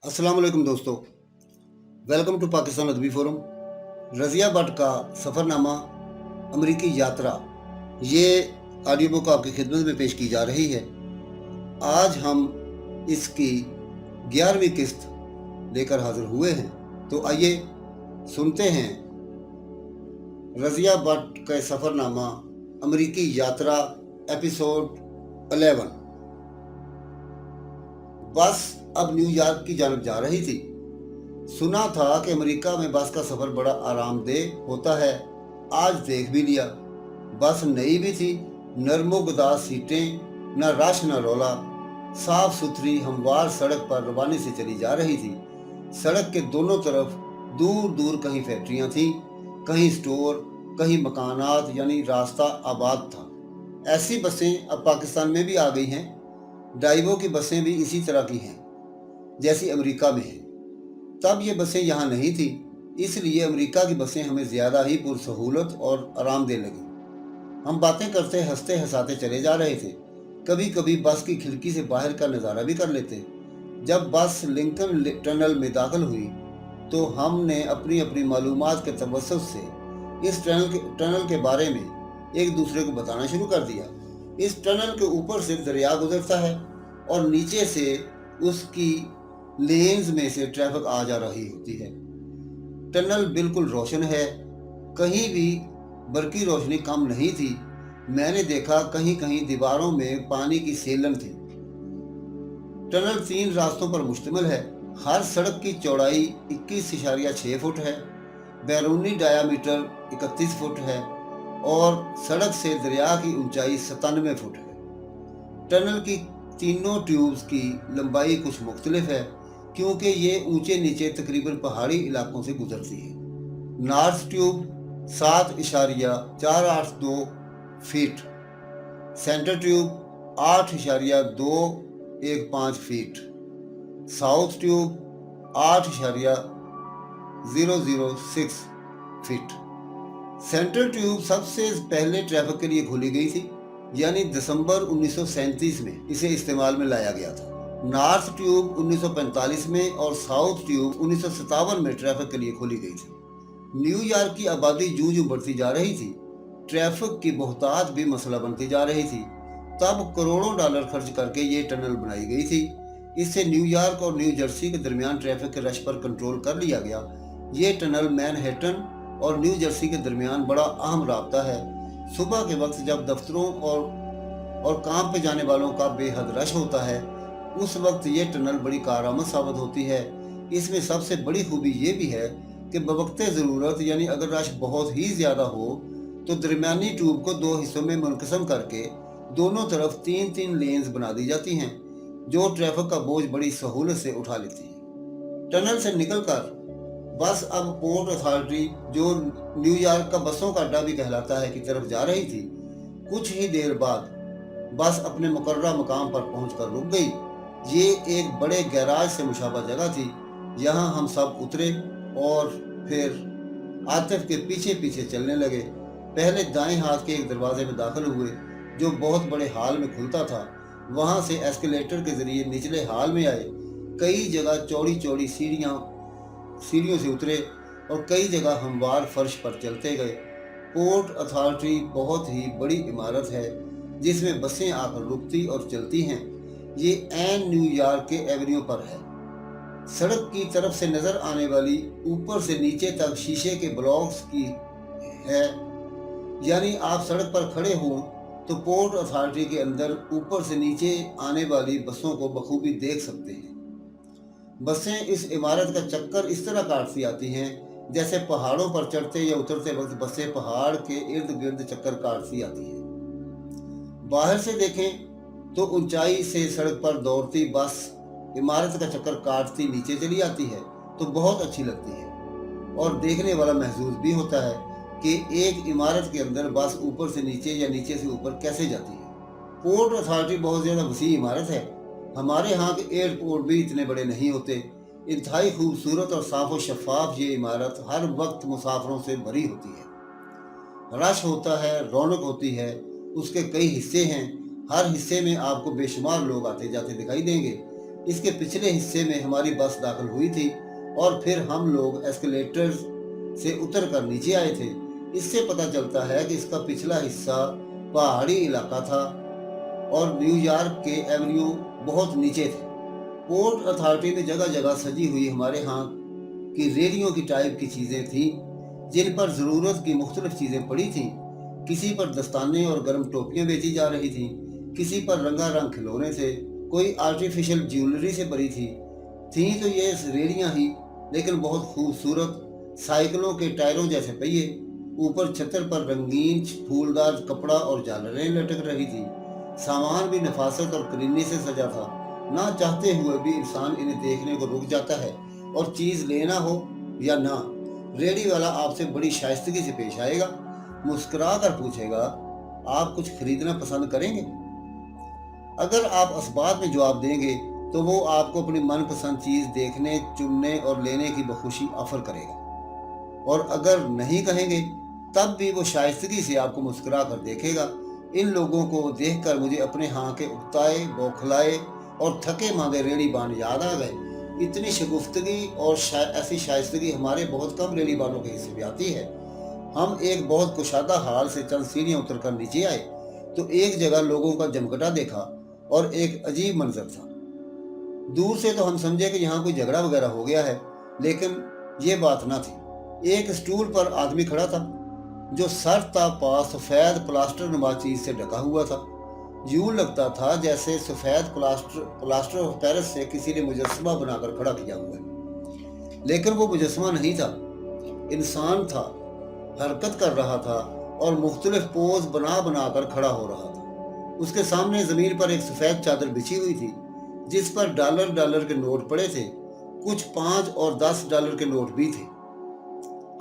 अस्सलाम वालेकुम दोस्तों। वेलकम टू पाकिस्तान अदबी फोरम। रज़िया भट्ट का सफ़रनामा अमरीकी यात्रा, ये ऑडियो बुक आपकी खिदमत में पेश की जा रही है। आज हम इसकी 11वीं किस्त लेकर हाजिर हुए हैं। तो आइए सुनते हैं रज़िया भट्ट का सफ़रनामा अमरीकी यात्रा एपिसोड 11। बस अब न्यूयॉर्क की जानब जा रही थी। सुना था कि अमेरिका में बस का सफ़र बड़ा आरामदेह होता है। आज देख भी लिया। बस नई भी थी, नरमोगदार सीटें, न रश न रौला, साफ सुथरी हमवार सड़क पर रवानी से चली जा रही थी। सड़क के दोनों तरफ दूर दूर कहीं फैक्ट्रियां थीं, कहीं स्टोर, कहीं मकानात, यानी रास्ता आबाद था। ऐसी बसें अब पाकिस्तान में भी आ गई हैं। ड्राइवों की बसें भी इसी तरह की हैं जैसी अमेरिका में है। तब ये बसें यहाँ नहीं थी, इसलिए अमेरिका की बसें हमें ज़्यादा ही पुरसहूलत और आरामदेह लगी। हम बातें करते हंसते हंसाते चले जा रहे थे। कभी कभी बस की खिड़की से बाहर का नज़ारा भी कर लेते। जब बस लिंकन टनल में दाखिल हुई तो हमने अपनी अपनी मालूमात के तवस्सुत से इस टनल के बारे में एक दूसरे को बताना शुरू कर दिया। इस टनल के ऊपर से दरिया गुजरता है और नीचे से उसकी लेन्स में से ट्रैफिक आ जा रही होती है। टनल बिल्कुल रोशन है, कहीं भी बरकी रोशनी कम नहीं थी। मैंने देखा कहीं कहीं दीवारों में पानी की सेलन थी। टनल 3 रास्तों पर मुश्तमिल है। हर सड़क की चौड़ाई 21.6 फुट है, बैरूनी डायामीटर 31 फुट है और सड़क से दरिया की ऊंचाई 97 फुट है। टनल की तीनों ट्यूब्स की लंबाई कुछ मुख्तलिफ है क्योंकि ये ऊंचे नीचे तकरीबन पहाड़ी इलाकों से गुजरती है। North tube 7.482 feet, centre tube 8.215 feet, south tube 8.006 feet. Central tube सबसे पहले ट्रैफिक के लिए खोली गई थी, यानी दिसंबर 1937 में इसे इस्तेमाल में लाया गया था। नॉर्थ ट्यूब 1945 में और साउथ ट्यूब 1957 में ट्रैफिक के लिए खोली गई थी। न्यूयॉर्क की आबादी जूं जूं बढ़ती जा रही थी, ट्रैफिक की बहुतायत भी मसला बनती जा रही थी। तब करोड़ों डॉलर खर्च करके ये टनल बनाई गई थी। इससे न्यूयॉर्क और न्यू जर्सी के दरमियान ट्रैफिक के रश पर कंट्रोल कर लिया गया। ये टनल मैनहट्टन और न्यू जर्सी के दरमियान बड़ा अहम राब्ता है। सुबह के वक्त जब दफ्तरों और काम पे जाने वालों का बेहद रश होता है, उस वक्त ये टनल बड़ी कारआमद साबित होती है। इसमें सबसे बड़ी खूबी ये भी है कि बवक्ते ज़रूरत, यानी अगर रश बहुत ही ज़्यादा हो तो दरमियानी ट्यूब को 2 हिस्सों में मुनक़सम करके दोनों तरफ 3-3 लेन्स बना दी जाती हैं, जो ट्रैफिक का बोझ बड़ी सहूलत से उठा लेती है। टनल से निकलकर बस अब पोर्ट अथॉरिटी, जो न्यूयॉर्क का बसों का अड्डा भी कहलाता है, की तरफ जा रही थी। कुछ ही देर बाद बस अपने मुकर्रर मकाम पर पहुंचकर रुक गई। ये एक बड़े गैराज से मुशाबा जगह थी। यहाँ हम सब उतरे और फिर आतिफ के पीछे पीछे चलने लगे। पहले दाएं हाथ के एक दरवाजे में दाखिल हुए जो बहुत बड़े हाल में खुलता था। वहाँ से एस्केलेटर के जरिए निचले हाल में आए। कई जगह चौड़ी चौड़ी सीढ़ियों से उतरे और कई जगह हमवार फर्श पर चलते गए। पोर्ट अथॉरिटी बहुत ही बड़ी इमारत है जिसमें बसें आकर रुकती और चलती हैं। ये ऐन न्यूयॉर्क के एवेन्यू पर है। सड़क की तरफ से नजर आने वाली ऊपर से नीचे तक शीशे के ब्लॉक्स की है, यानी आप सड़क पर खड़े हों तो पोर्ट अथॉरिटी के अंदर ऊपर से नीचे आने वाली बसों को बखूबी देख सकते हैं। बसें इस इमारत का चक्कर इस तरह काटती आती हैं जैसे पहाड़ों पर चढ़ते या उतरते वक्त बसें पहाड़ के इर्द गिर्द चक्कर काटती आती हैं। बाहर से देखें तो ऊंचाई से सड़क पर दौड़ती बस इमारत का चक्कर काटती नीचे चली आती है तो बहुत अच्छी लगती है और देखने वाला महसूस भी होता है कि एक इमारत के अंदर बस ऊपर से नीचे या नीचे से ऊपर कैसे जाती है। पोर्ट अथॉरिटी बहुत ज़्यादा वसी इमारत है। हमारे यहाँ के एयरपोर्ट भी इतने बड़े नहीं होते। इंतहाई खूबसूरत और साफ व शफाफ ये इमारत हर वक्त मुसाफिरों से भरी होती है। रश होता है, रौनक होती है। उसके कई हिस्से हैं, हर हिस्से में आपको बेशुमार लोग आते जाते दिखाई देंगे। इसके पिछले हिस्से में हमारी बस दाखिल हुई थी और फिर हम लोग एस्केलेटर से उतर कर नीचे आए थे। इससे पता चलता है कि इसका पिछला हिस्सा पहाड़ी इलाका था और न्यूयॉर्क के एवेन्यू बहुत नीचे थे। पोर्ट अथॉरिटी में जगह जगह सजी हुई हमारे यहाँ की रेडियो की टाइप की चीज़ें थीं, जिन पर ज़रूरत की मुख्तलिफ चीज़ें पड़ी थीं। किसी पर दस्ताने और गर्म टोपियाँ बेची जा रही थीं, किसी पर रंगारंग खिलौने थे, कोई आर्टिफिशियल ज्वेलरी से भरी थी तो ये रेडियाँ ही, लेकिन बहुत खूबसूरत साइकिलों के टायरों जैसे पहिए। ऊपर छतर पर रंगीन फूलदार कपड़ा और झालरें लटक रही थी। सामान भी नफासत और करीने से सजा था। ना चाहते हुए भी इंसान इन्हें देखने को रुक जाता है और चीज़ लेना हो या ना, रेडी वाला आपसे बड़ी शाइस्तगी से पेश आएगा, मुस्कुरा कर पूछेगा, आप कुछ खरीदना पसंद करेंगे? अगर आप असबाब में जवाब देंगे तो वो आपको अपनी मनपसंद चीज़ देखने, चुनने और लेने की बखुशी ऑफर करेगा, और अगर नहीं कहेंगे तब भी वो शाइस्तगी से आपको मुस्कुरा कर देखेगा। इन लोगों को देखकर मुझे अपने यहाँ के उकताए, बौखलाए और थके मांगे रेडी बान याद आ गए। इतनी शगुफ्तगी और ऐसी शाइस्तगी हमारे बहुत कम रेडी बानों के हिस्से में आती है। हम एक बहुत कुशादा हाल से चंद सीढ़ियाँ उतरकर नीचे आए तो एक जगह लोगों का जमघटा देखा और एक अजीब मंजर था। दूर से तो हम समझे कि यहाँ कोई झगड़ा वगैरह हो गया है, लेकिन ये बात ना थी। एक स्टूल पर आदमी खड़ा था जो सर तक पा सफ़ेद प्लास्टर नुमा चीज़ से ढका हुआ था। यूं लगता था जैसे सफ़ेद प्लास्टर ऑफ पेरिस से किसी ने मुजस्समा बनाकर खड़ा किया हुआ है, लेकिन वो मुजस्समा नहीं था, इंसान था, हरकत कर रहा था और मुख्तलिफ पोज बना बना कर खड़ा हो रहा था। उसके सामने ज़मीन पर एक सफ़ेद चादर बिछी हुई थी जिस पर डॉलर के नोट पड़े थे। कुछ 5 और 10 डॉलर के नोट भी थे।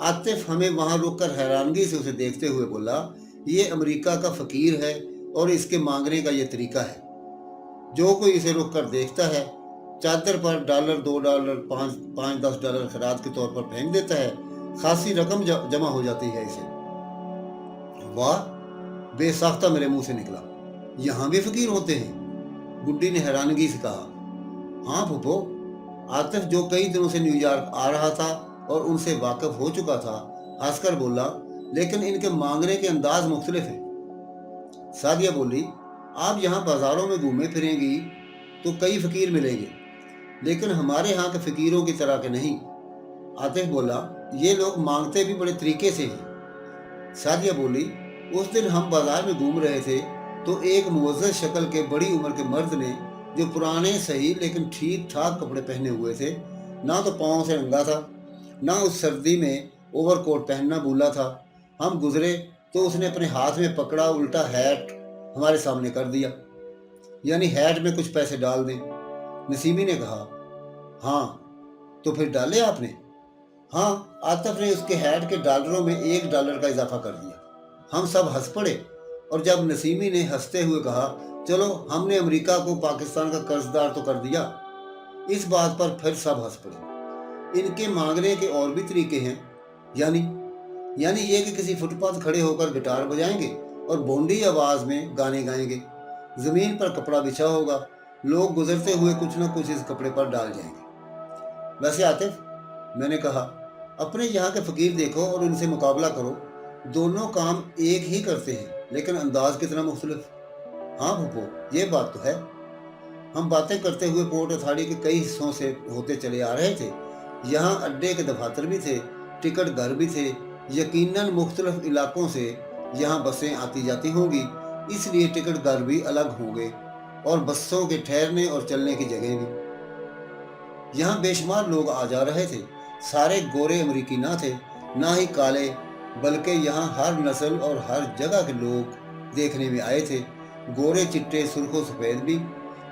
आतिफ हमें वहां रुककर हैरानगी से उसे देखते हुए बोला, ये अमेरिका का फ़कीर है और इसके मांगने का ये तरीका है। जो कोई इसे रुक कर देखता है, चादर पर $1, $2, 5-10 डॉलर खराद के तौर पर फेंक देता है। खासी रकम जमा हो जाती है इसे। वाह, बेसाख्ता मेरे मुंह से निकला, यहाँ भी फ़कीर होते हैं? गुड्डी ने हैरानगी से कहा। हाँ फूफो। आतिफ जो कई दिनों से न्यूयॉर्क आ रहा था और उनसे वाकिफ हो चुका था, हंसकर बोला, लेकिन इनके मांगने के अंदाज मुख्तलिफ हैं। सादिया बोली, आप यहाँ बाजारों में घूमे फिरेंगी तो कई फ़कीर मिलेंगे, लेकिन हमारे यहाँ के फ़कीरों की तरह के नहीं। आतिफ बोला, ये लोग मांगते भी बड़े तरीके से हैं। सादिया बोली, उस दिन हम बाजार में घूम रहे थे तो एक मुअज़्ज़ज़ शक्ल के बड़ी उम्र के मर्द ने, जो पुराने सही लेकिन ठीक ठाक कपड़े पहने हुए थे, ना तो पाँव से नंगा था, ना उस सर्दी में ओवरकोट पहनना भूला था। हम गुजरे तो उसने अपने हाथ में पकड़ा उल्टा हैट हमारे सामने कर दिया, यानी हैट में कुछ पैसे डाल दें। नसीमी ने कहा, हाँ तो फिर डाले आपने? हाँ, आतिफ ने उसके हैट के डॉलरों में $1 का इजाफा कर दिया। हम सब हंस पड़े और जब नसीमी ने हंसते हुए कहा, चलो हमने अमेरिका को पाकिस्तान का कर्जदार तो कर दिया, इस बात पर फिर सब हंस पड़े। इनके मांगने के और भी तरीके हैं, यानी ये कि किसी फुटपाथ खड़े होकर गिटार बजाएंगे और बोंडी आवाज में गाने गाएंगे। जमीन पर कपड़ा बिछा होगा, लोग गुजरते हुए कुछ न कुछ इस कपड़े पर डाल जाएंगे। वैसे आतिफ, मैंने कहा, अपने यहाँ के फकीर देखो और उनसे मुकाबला करो, दोनों काम एक ही करते हैं, लेकिन अंदाज कितना मुख्तलिफ। हाँ भूपो, ये बात तो है। हम बातें करते हुए पोर्ट अथॉरिटी के कई हिस्सों से होते चले आ रहे थे। यहाँ अड्डे के दफातर भी थे, टिकट घर भी थे। यकीनन मुख्तलिफ इलाकों से यहाँ बसें आती जाती होंगी, इसलिए टिकट घर भी अलग होंगे और बसों के ठहरने और चलने की जगह भी। यहाँ बेशुमार लोग आ जा रहे थे। सारे गोरे अमरीकी ना थे, ना ही काले, बल्कि यहाँ हर नस्ल और हर जगह के लोग देखने में आए थे। गोरे, चिट्टे, सुर्खो सफ़ेद भी,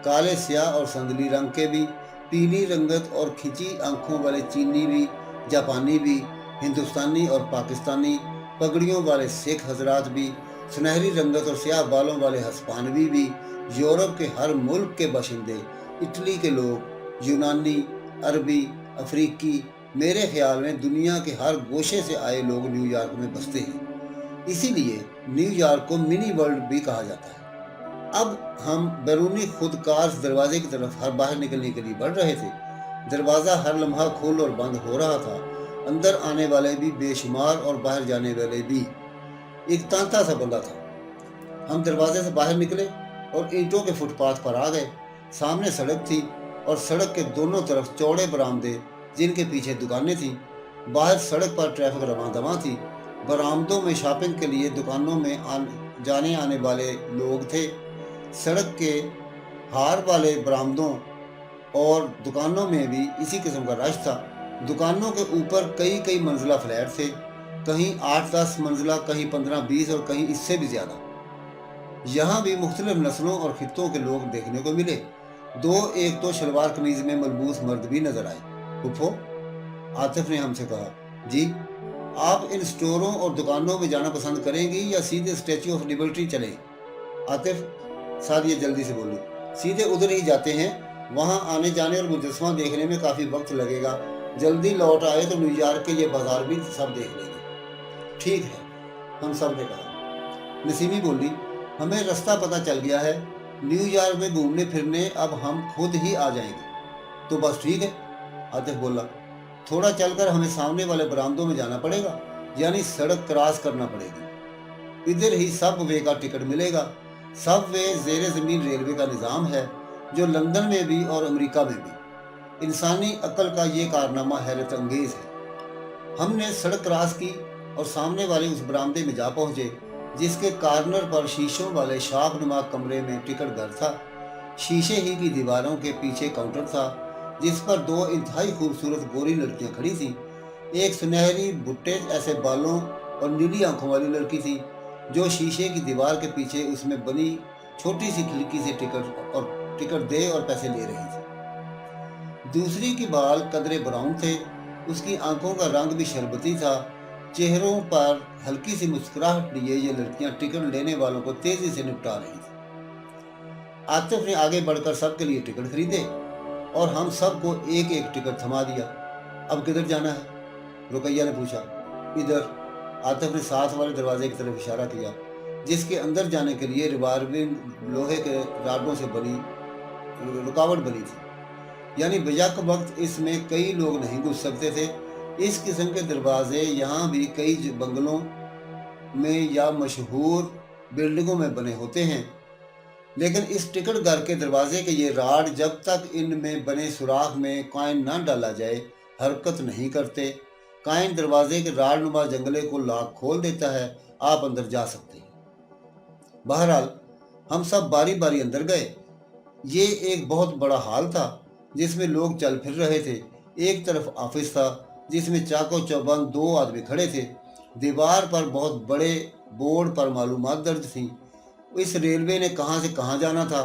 काले, स्याह और संदली रंग के भी, पीली रंगत और खिंची आंखों वाले चीनी भी, जापानी भी, हिंदुस्तानी और पाकिस्तानी, पगड़ियों वाले सिख हजरात भी, सुनहरी रंगत और स्याह बालों वाले हस्पानवी भी, यूरोप के हर मुल्क के बाशिंदे, इटली के लोग, यूनानी, अरबी, अफ्रीकी, मेरे ख्याल में दुनिया के हर गोशे से आए लोग न्यूयॉर्क में बसते हैं। इसीलिए न्यूयॉर्क को मिनी वर्ल्ड भी कहा जाता है। अब हम बैरूनी खुदकार दरवाजे की तरफ हर बाहर निकलने के लिए बढ़ रहे थे। दरवाज़ा हर लम्हा खोल और बंद हो रहा था। अंदर आने वाले भी बेशुमार और बाहर जाने वाले भी। एक तांता सा बंदा था। हम दरवाजे से बाहर निकले और ईंटों के फुटपाथ पर आ गए। सामने सड़क थी और सड़क के दोनों तरफ चौड़े बरामदे, जिनके पीछे दुकानें थीं। बाहर सड़क पर ट्रैफिक रवां-दवां थी। बरामदों में शॉपिंग के लिए, दुकानों में जाने आने वाले लोग थे। सड़क के हार वाले बरामदों और दुकानों में भी इसी किस्म का रश था। दुकानों के ऊपर कई कई मंजिला फ्लैट थे, कहीं 8-10 मंजिला, कहीं 15-20 और कहीं इससे भी ज़्यादा। यहाँ भी मुख्तलिफ नस्लों और खित्तों के लोग देखने को मिले। एक तो शलवार कमीज में मलबूस मर्द भी नजर आए। फुफो, आतिफ ने हमसे कहा, जी, आप इन स्टोरों और दुकानों में जाना पसंद करेंगी या सीधे स्टैच्यू ऑफ लिबर्टी चलें? आतिफ, सादिया जल्दी से बोली, सीधे उधर ही जाते हैं। वहाँ आने जाने और मुजस्समा देखने में काफ़ी वक्त लगेगा। जल्दी लौट आए तो न्यूयॉर्क के ये बाजार भी सब देख लेंगे। ठीक है, हम सब ने कहा। नसीमी बोली, हमें रास्ता पता चल गया है। न्यूयॉर्क में घूमने फिरने अब हम खुद ही आ जाएंगे। तो बस ठीक है, आतिफ बोला। थोड़ा चलकर हमें सामने वाले बरामदों में जाना पड़ेगा, यानी सड़क क्रॉस करना पड़ेगी। इधर ही सब वे का टिकट मिलेगा। सब वे ज़ेरे ज़मीन रेलवे का निज़ाम है, जो लंदन में भी और अमेरिका में भी। इंसानी अक्ल का ये कारनामा हैरत अंगेज़ है। हमने सड़क क्रॉस की और सामने वाले उस बरामदे में जा पहुंचे, जिसके कॉर्नर पर शीशों वाले शापनुमा कमरे में टिकट घर था। शीशे ही की दीवारों के पीछे काउंटर था, जिस पर 2 इंतहाई खूबसूरत गोरी लड़कियां खड़ी थीं। एक सुनहरी भुट्टे ऐसे बालों और नीली आंखों वाली लड़की थी, जो शीशे की दीवार के पीछे उसमें बनी छोटी सी खिड़की से टिकट दे और पैसे ले रही थी। दूसरी के बाल कदरे ब्राउन थे। उसकी आंखों का रंग भी शरबती था। चेहरों पर हल्की सी मुस्कुराहट लिए ये लड़कियां टिकट लेने वालों को तेजी से निपटा रही थी। आतिफ ने आगे बढ़कर सबके लिए टिकट खरीदे और हम सबको एक एक टिकट थमा दिया। अब किधर जाना है? रुकैया ने पूछा। इधर, आतिफ ने साथ वाले दरवाजे की तरफ इशारा किया, जिसके अंदर जाने के लिए रिवाल्विंग लोहे के राडों से बनी रुकावट बनी थी, यानी बेशक वक्त इसमें कई लोग नहीं घुस सकते थे। इस किस्म के दरवाजे यहाँ भी कई बंगलों में या मशहूर बिल्डिंगों में बने होते हैं, लेकिन इस टिकट घर के दरवाजे के ये राड जब तक इनमें बने सुराख में कॉइन न डाला जाए हरकत नहीं करते। कॉइन दरवाजे के राड नुमा जंगले को लॉक खोल देता है। आप अंदर जा सकते हैं। बहरहाल हम सब बारी बारी अंदर गए। ये एक बहुत बड़ा हॉल था, जिसमें लोग चल फिर रहे थे। एक तरफ ऑफिस था, जिसमें चाको चौबंद 2 आदमी खड़े थे। दीवार पर बहुत बड़े बोर्ड पर मालूमात दर्ज थी। इस रेलवे ने कहाँ से कहाँ जाना था,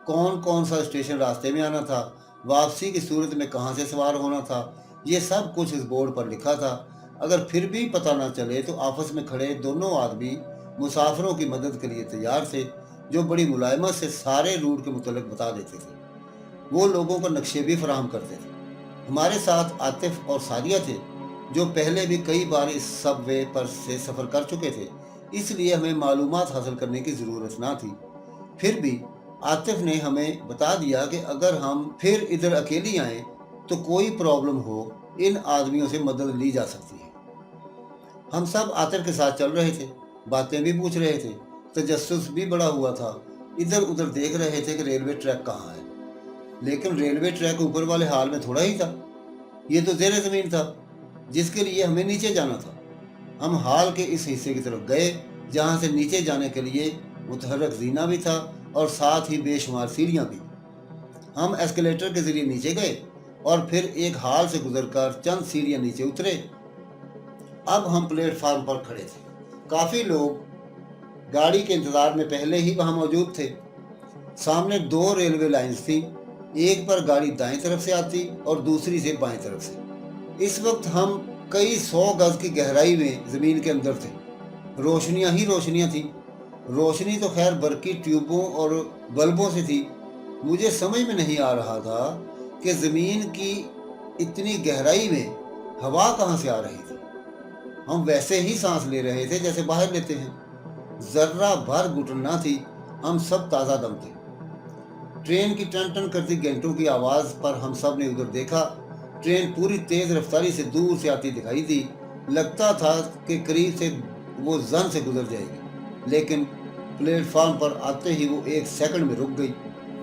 कौन कौन सा स्टेशन रास्ते में आना था, वापसी की सूरत में कहाँ से सवार होना था, ये सब कुछ इस बोर्ड पर लिखा था। अगर फिर भी पता न चले तो आपस में खड़े दोनों आदमी मुसाफिरों की मदद के लिए तैयार थे, जो बड़ी मुलायमत से सारे रूट के मुतल्लिक बता देते थे। वो लोगों को नक्शे भी फराहम करते थे। हमारे साथ आतिफ और सादिया थे, जो पहले भी कई बार इस सबवे पर से सफ़र कर चुके थे, इसलिए हमें मालूमात हासिल करने की ज़रूरत ना थी। फिर भी आतिफ ने हमें बता दिया कि अगर हम फिर इधर अकेली आएँ तो कोई प्रॉब्लम हो, इन आदमियों से मदद ली जा सकती है। हम सब आतिफ के साथ चल रहे थे, बातें भी पूछ रहे थे, तजस्सुस भी बड़ा हुआ था। इधर उधर देख रहे थे कि रेलवे ट्रैक कहाँ है, लेकिन रेलवे ट्रैक ऊपर वाले हाल में थोड़ा ही था। ये तो ज़ेरे ज़मीन था, जिसके लिए हमें नीचे जाना था। हम हाल के इस हिस्से की तरफ गए, जहाँ से नीचे जाने के लिए मुतहर्रक जीना भी था और साथ ही बेशुमार सीढ़ियाँ भी। हम एस्केलेटर के जरिए नीचे गए और फिर एक हाल से गुजरकर चंद सीढ़ियाँ नीचे उतरे। अब हम प्लेटफार्म पर खड़े थे। काफ़ी लोग गाड़ी के इंतज़ार में पहले ही वहाँ मौजूद थे। सामने 2 रेलवे लाइन्स थी, एक पर गाड़ी दाएं तरफ से आती और दूसरी से बाएं तरफ से। इस वक्त हम कई 100 गज की गहराई में ज़मीन के अंदर थे। रोशनियाँ ही रोशनियाँ थीं। रोशनी तो खैर बरकी ट्यूबों और बल्बों से थी। मुझे समझ में नहीं आ रहा था कि ज़मीन की इतनी गहराई में हवा कहाँ से आ रही थी। हम वैसे ही सांस ले रहे थे जैसे बाहर लेते हैं। जर्रा भर घुटन ना थी। हम सब ताज़ा दम थे। ट्रेन की टन टन करती घंटों की आवाज़ पर हम सब ने उधर देखा। ट्रेन पूरी तेज रफ्तारी से दूर से आती दिखाई दी। लगता था कि करीब से वो जन से गुजर जाएगी, लेकिन प्लेटफार्म पर आते ही वो एक सेकंड में रुक गई।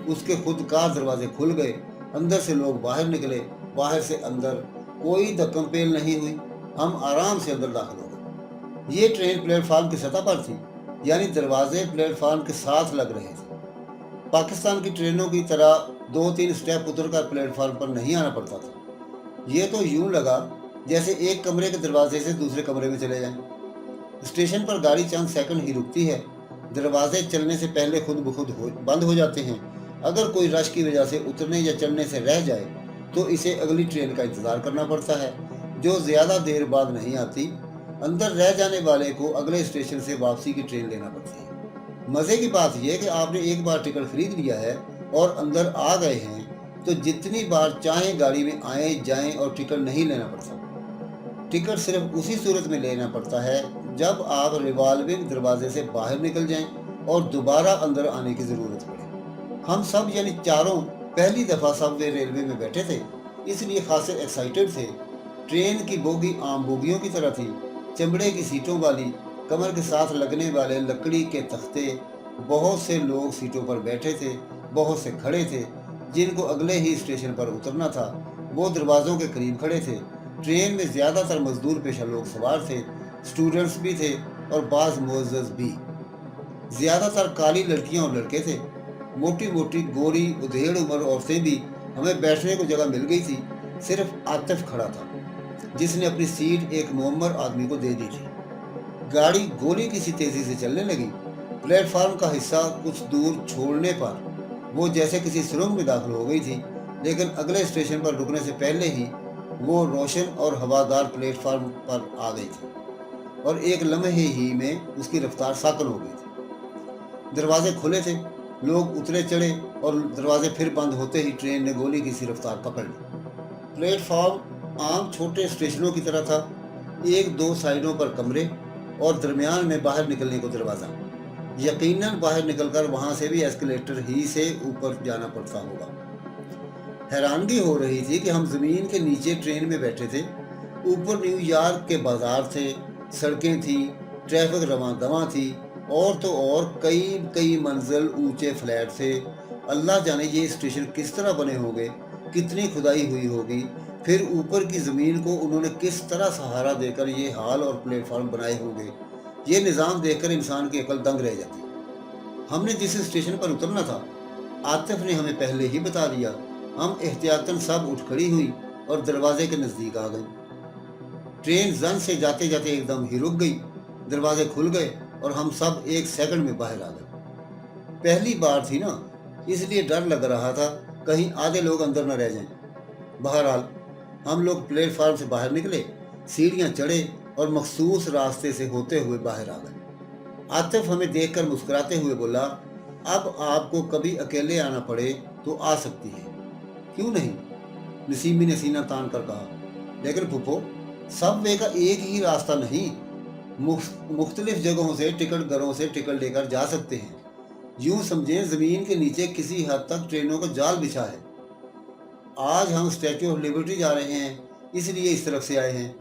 उसके खुद कार दरवाजे खुल गए, अंदर से लोग बाहर निकले, बाहर से अंदर। कोई धक्कम पेल नहीं हुई, हम आराम से अंदर दाखिल हो गए। ये ट्रेन प्लेटफार्म की सतह पर थी, यानी दरवाजे प्लेटफार्म के साथ लग रहे थे। पाकिस्तान की ट्रेनों की तरह 2-3 स्टेप उतरकर प्लेटफार्म पर नहीं आना पड़ता था। ये तो यूं लगा जैसे एक कमरे के दरवाजे से दूसरे कमरे में चले जाएं। स्टेशन पर गाड़ी चंद सेकंड ही रुकती है। दरवाजे चलने से पहले खुद ब खुद बंद हो जाते हैं। अगर कोई रश की वजह से उतरने या चढ़ने से रह जाए तो इसे अगली ट्रेन का इंतज़ार करना पड़ता है, जो ज़्यादा देर बाद नहीं आती। अंदर रह जाने वाले को अगले स्टेशन से वापसी की ट्रेन लेना पड़ती है। मज़े की बात यह कि आपने एक बार टिकट खरीद लिया है और अंदर आ गए हैं तो जितनी बार चाहें गाड़ी में आए जाएं और टिकट नहीं लेना पड़ता। टिकट सिर्फ उसी सूरत में लेना पड़ता है जब आप रिवॉल्विंग दरवाजे से बाहर निकल जाएं और दोबारा अंदर आने की ज़रूरत पड़े। हम सब यानी चारों पहली दफ़ा सबवे रेलवे में बैठे थे, इसलिए खासे एक्साइटेड थे। ट्रेन की बोगी आम बोगियों की तरह थी, चमड़े की सीटों वाली, कमर के साथ लगने वाले लकड़ी के तख्ते। बहुत से लोग सीटों पर बैठे थे, बहुत से खड़े थे। जिनको अगले ही स्टेशन पर उतरना था वो दरवाज़ों के करीब खड़े थे। ट्रेन में ज़्यादातर मजदूर पेशा लोग सवार थे, स्टूडेंट्स भी थे और बाज़ मुअज़्ज़ज़ भी। ज़्यादातर काली लड़कियां और लड़के थे। मोटी मोटी गोरी उधेड़ उम्र औरतें भी। हमें बैठने को जगह मिल गई थी। सिर्फ आतिफ खड़ा था, जिसने अपनी सीट एक मुअम्मर आदमी को दे दी थी। गाड़ी गोली की सी तेजी से चलने लगी। प्लेटफार्म का हिस्सा कुछ दूर छोड़ने पर वो जैसे किसी सुरंग में दाखिल हो गई थी, लेकिन अगले स्टेशन पर रुकने से पहले ही वो रोशन और हवादार प्लेटफार्म पर आ गई थी और एक लम्हे ही में उसकी रफ्तार साकन हो गई थी। दरवाजे खुले थे, लोग उतरे चढ़े और दरवाजे फिर बंद होते ही ट्रेन ने गोली की सी रफ्तार पकड़ ली। प्लेटफार्म आम छोटे स्टेशनों की तरह था। एक दो साइडों पर कमरे और दरमियान में बाहर निकलने को दरवाज़ा। यकीनन बाहर निकलकर वहां से भी एस्केलेटर ही से ऊपर जाना पड़ता होगा। हैरानगी हो रही थी कि हम ज़मीन के नीचे ट्रेन में बैठे थे। ऊपर न्यूयॉर्क के बाजार थे, सड़कें थी, ट्रैफिक रवां दवां थी और तो और कई कई मंजिल ऊंचे फ्लैट थे। अल्लाह जाने ये स्टेशन किस तरह बने होंगे, कितनी खुदाई हुई होगी। फिर ऊपर की ज़मीन को उन्होंने किस तरह सहारा देकर ये हाल और प्लेटफार्म बनाए होंगे। ये निज़ाम देखकर इंसान की अकल दंग रह जाती। हमने जिस स्टेशन पर उतरना था आतिफ ने हमें पहले ही बता दिया। हम एहतियातन सब उठ खड़ी हुई और दरवाजे के नज़दीक आ गई। ट्रेन जन से जाते जाते एकदम ही रुक गई। दरवाजे खुल गए और हम सब एक सेकंड में बाहर आ गए। पहली बार थी ना, इसलिए डर लग रहा था कहीं आधे लोग अंदर न रह जाएं। बहरहाल हम लोग प्लेटफार्म से बाहर निकले, सीढ़ियां चढ़े और मखसूस रास्ते से होते हुए बाहर आ गए। आतिफ हमें देखकर मुस्कुराते हुए बोला, अब आपको कभी अकेले आना पड़े तो आ सकती है। क्यों नहीं, नसीमी ने सीना तान कर कहा। लेकिन फूफो, सबवे का एक ही रास्ता नहीं, मुख्तलिफ जगहों से टिकट घरों से टिकट लेकर जा सकते हैं। यूं समझें ज़मीन के नीचे किसी हद तक ट्रेनों का जाल बिछा है। आज हम स्टैचू ऑफ लिबर्टी जा रहे हैं, इसलिए इस तरफ से आए हैं।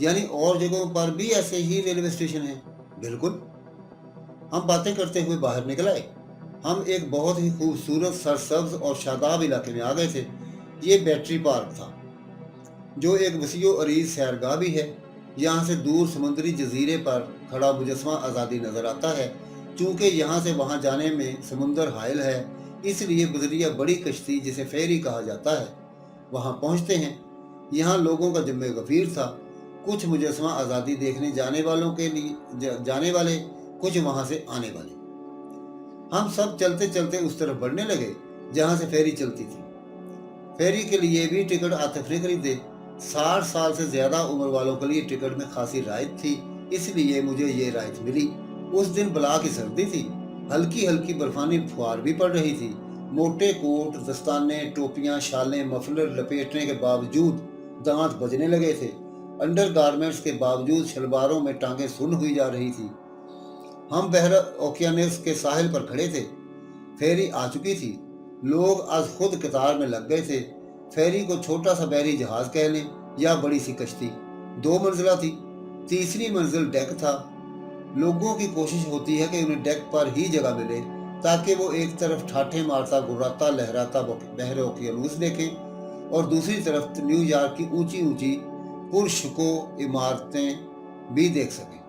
यानी और जगहों पर भी ऐसे ही रेलवे स्टेशन हैं। बिल्कुल। हम बातें करते हुए बाहर निकल आए। हम एक बहुत ही खूबसूरत सरसब्ज और शादाब इलाके में आ गए थे। ये बैटरी पार्क था, जो एक वसीओ अरीज सैरगाह भी है। यहाँ से दूर समुद्री जजीरे पर खड़ा मुजस्मा आज़ादी नज़र आता है। चूँकि यहाँ से वहाँ जाने में समुंदर हायल है, इसलिए बजरिया बड़ी कश्ती जिसे फेरी कहा जाता है वहाँ पहुँचते हैं। यहाँ लोगों का जम्मे गफीर था। कुछ मुजस्मा आज़ादी देखने जाने वाले, कुछ वहाँ से आने वाले। हम सब चलते चलते उस तरफ बढ़ने लगे जहाँ से फेरी चलती थी। फेरी के लिए भी टिकट आतिफ ने खरीदे। 60 साल से ज्यादा उम्र वालों के लिए टिकट में खासी राहत थी, इसलिए मुझे ये राहत मिली। उस दिन बला की सर्दी थी, हल्की हल्की बर्फानी फुहार भी पड़ रही थी। मोटे कोट, दस्ताने, टोपियां, शालें, मफलर लपेटने के बावजूद दांत बजने लगे थे। अंडर गारमेंट्स के बावजूद शलवारों में टांगें सुन्न हुई जा रही थी। हम बहर ओकियानस के साहिल पर खड़े थे। फेरी आ चुकी थी। लोग आज खुद कतार में लग गए थे। फेरी को छोटा सा बहरी जहाज कह लें या बड़ी सी कश्ती। 2 मंजिला थी, तीसरी मंजिल डेक था। लोगों की कोशिश होती है कि उन्हें डेक पर ही जगह मिले ताकि वो एक तरफ ठाठे मारता गुर्राता लहराता बहरे ओकियानूस देखें और दूसरी तरफ न्यूयॉर्क की ऊंची ऊंची पुरशको इमारतें भी देख सकें।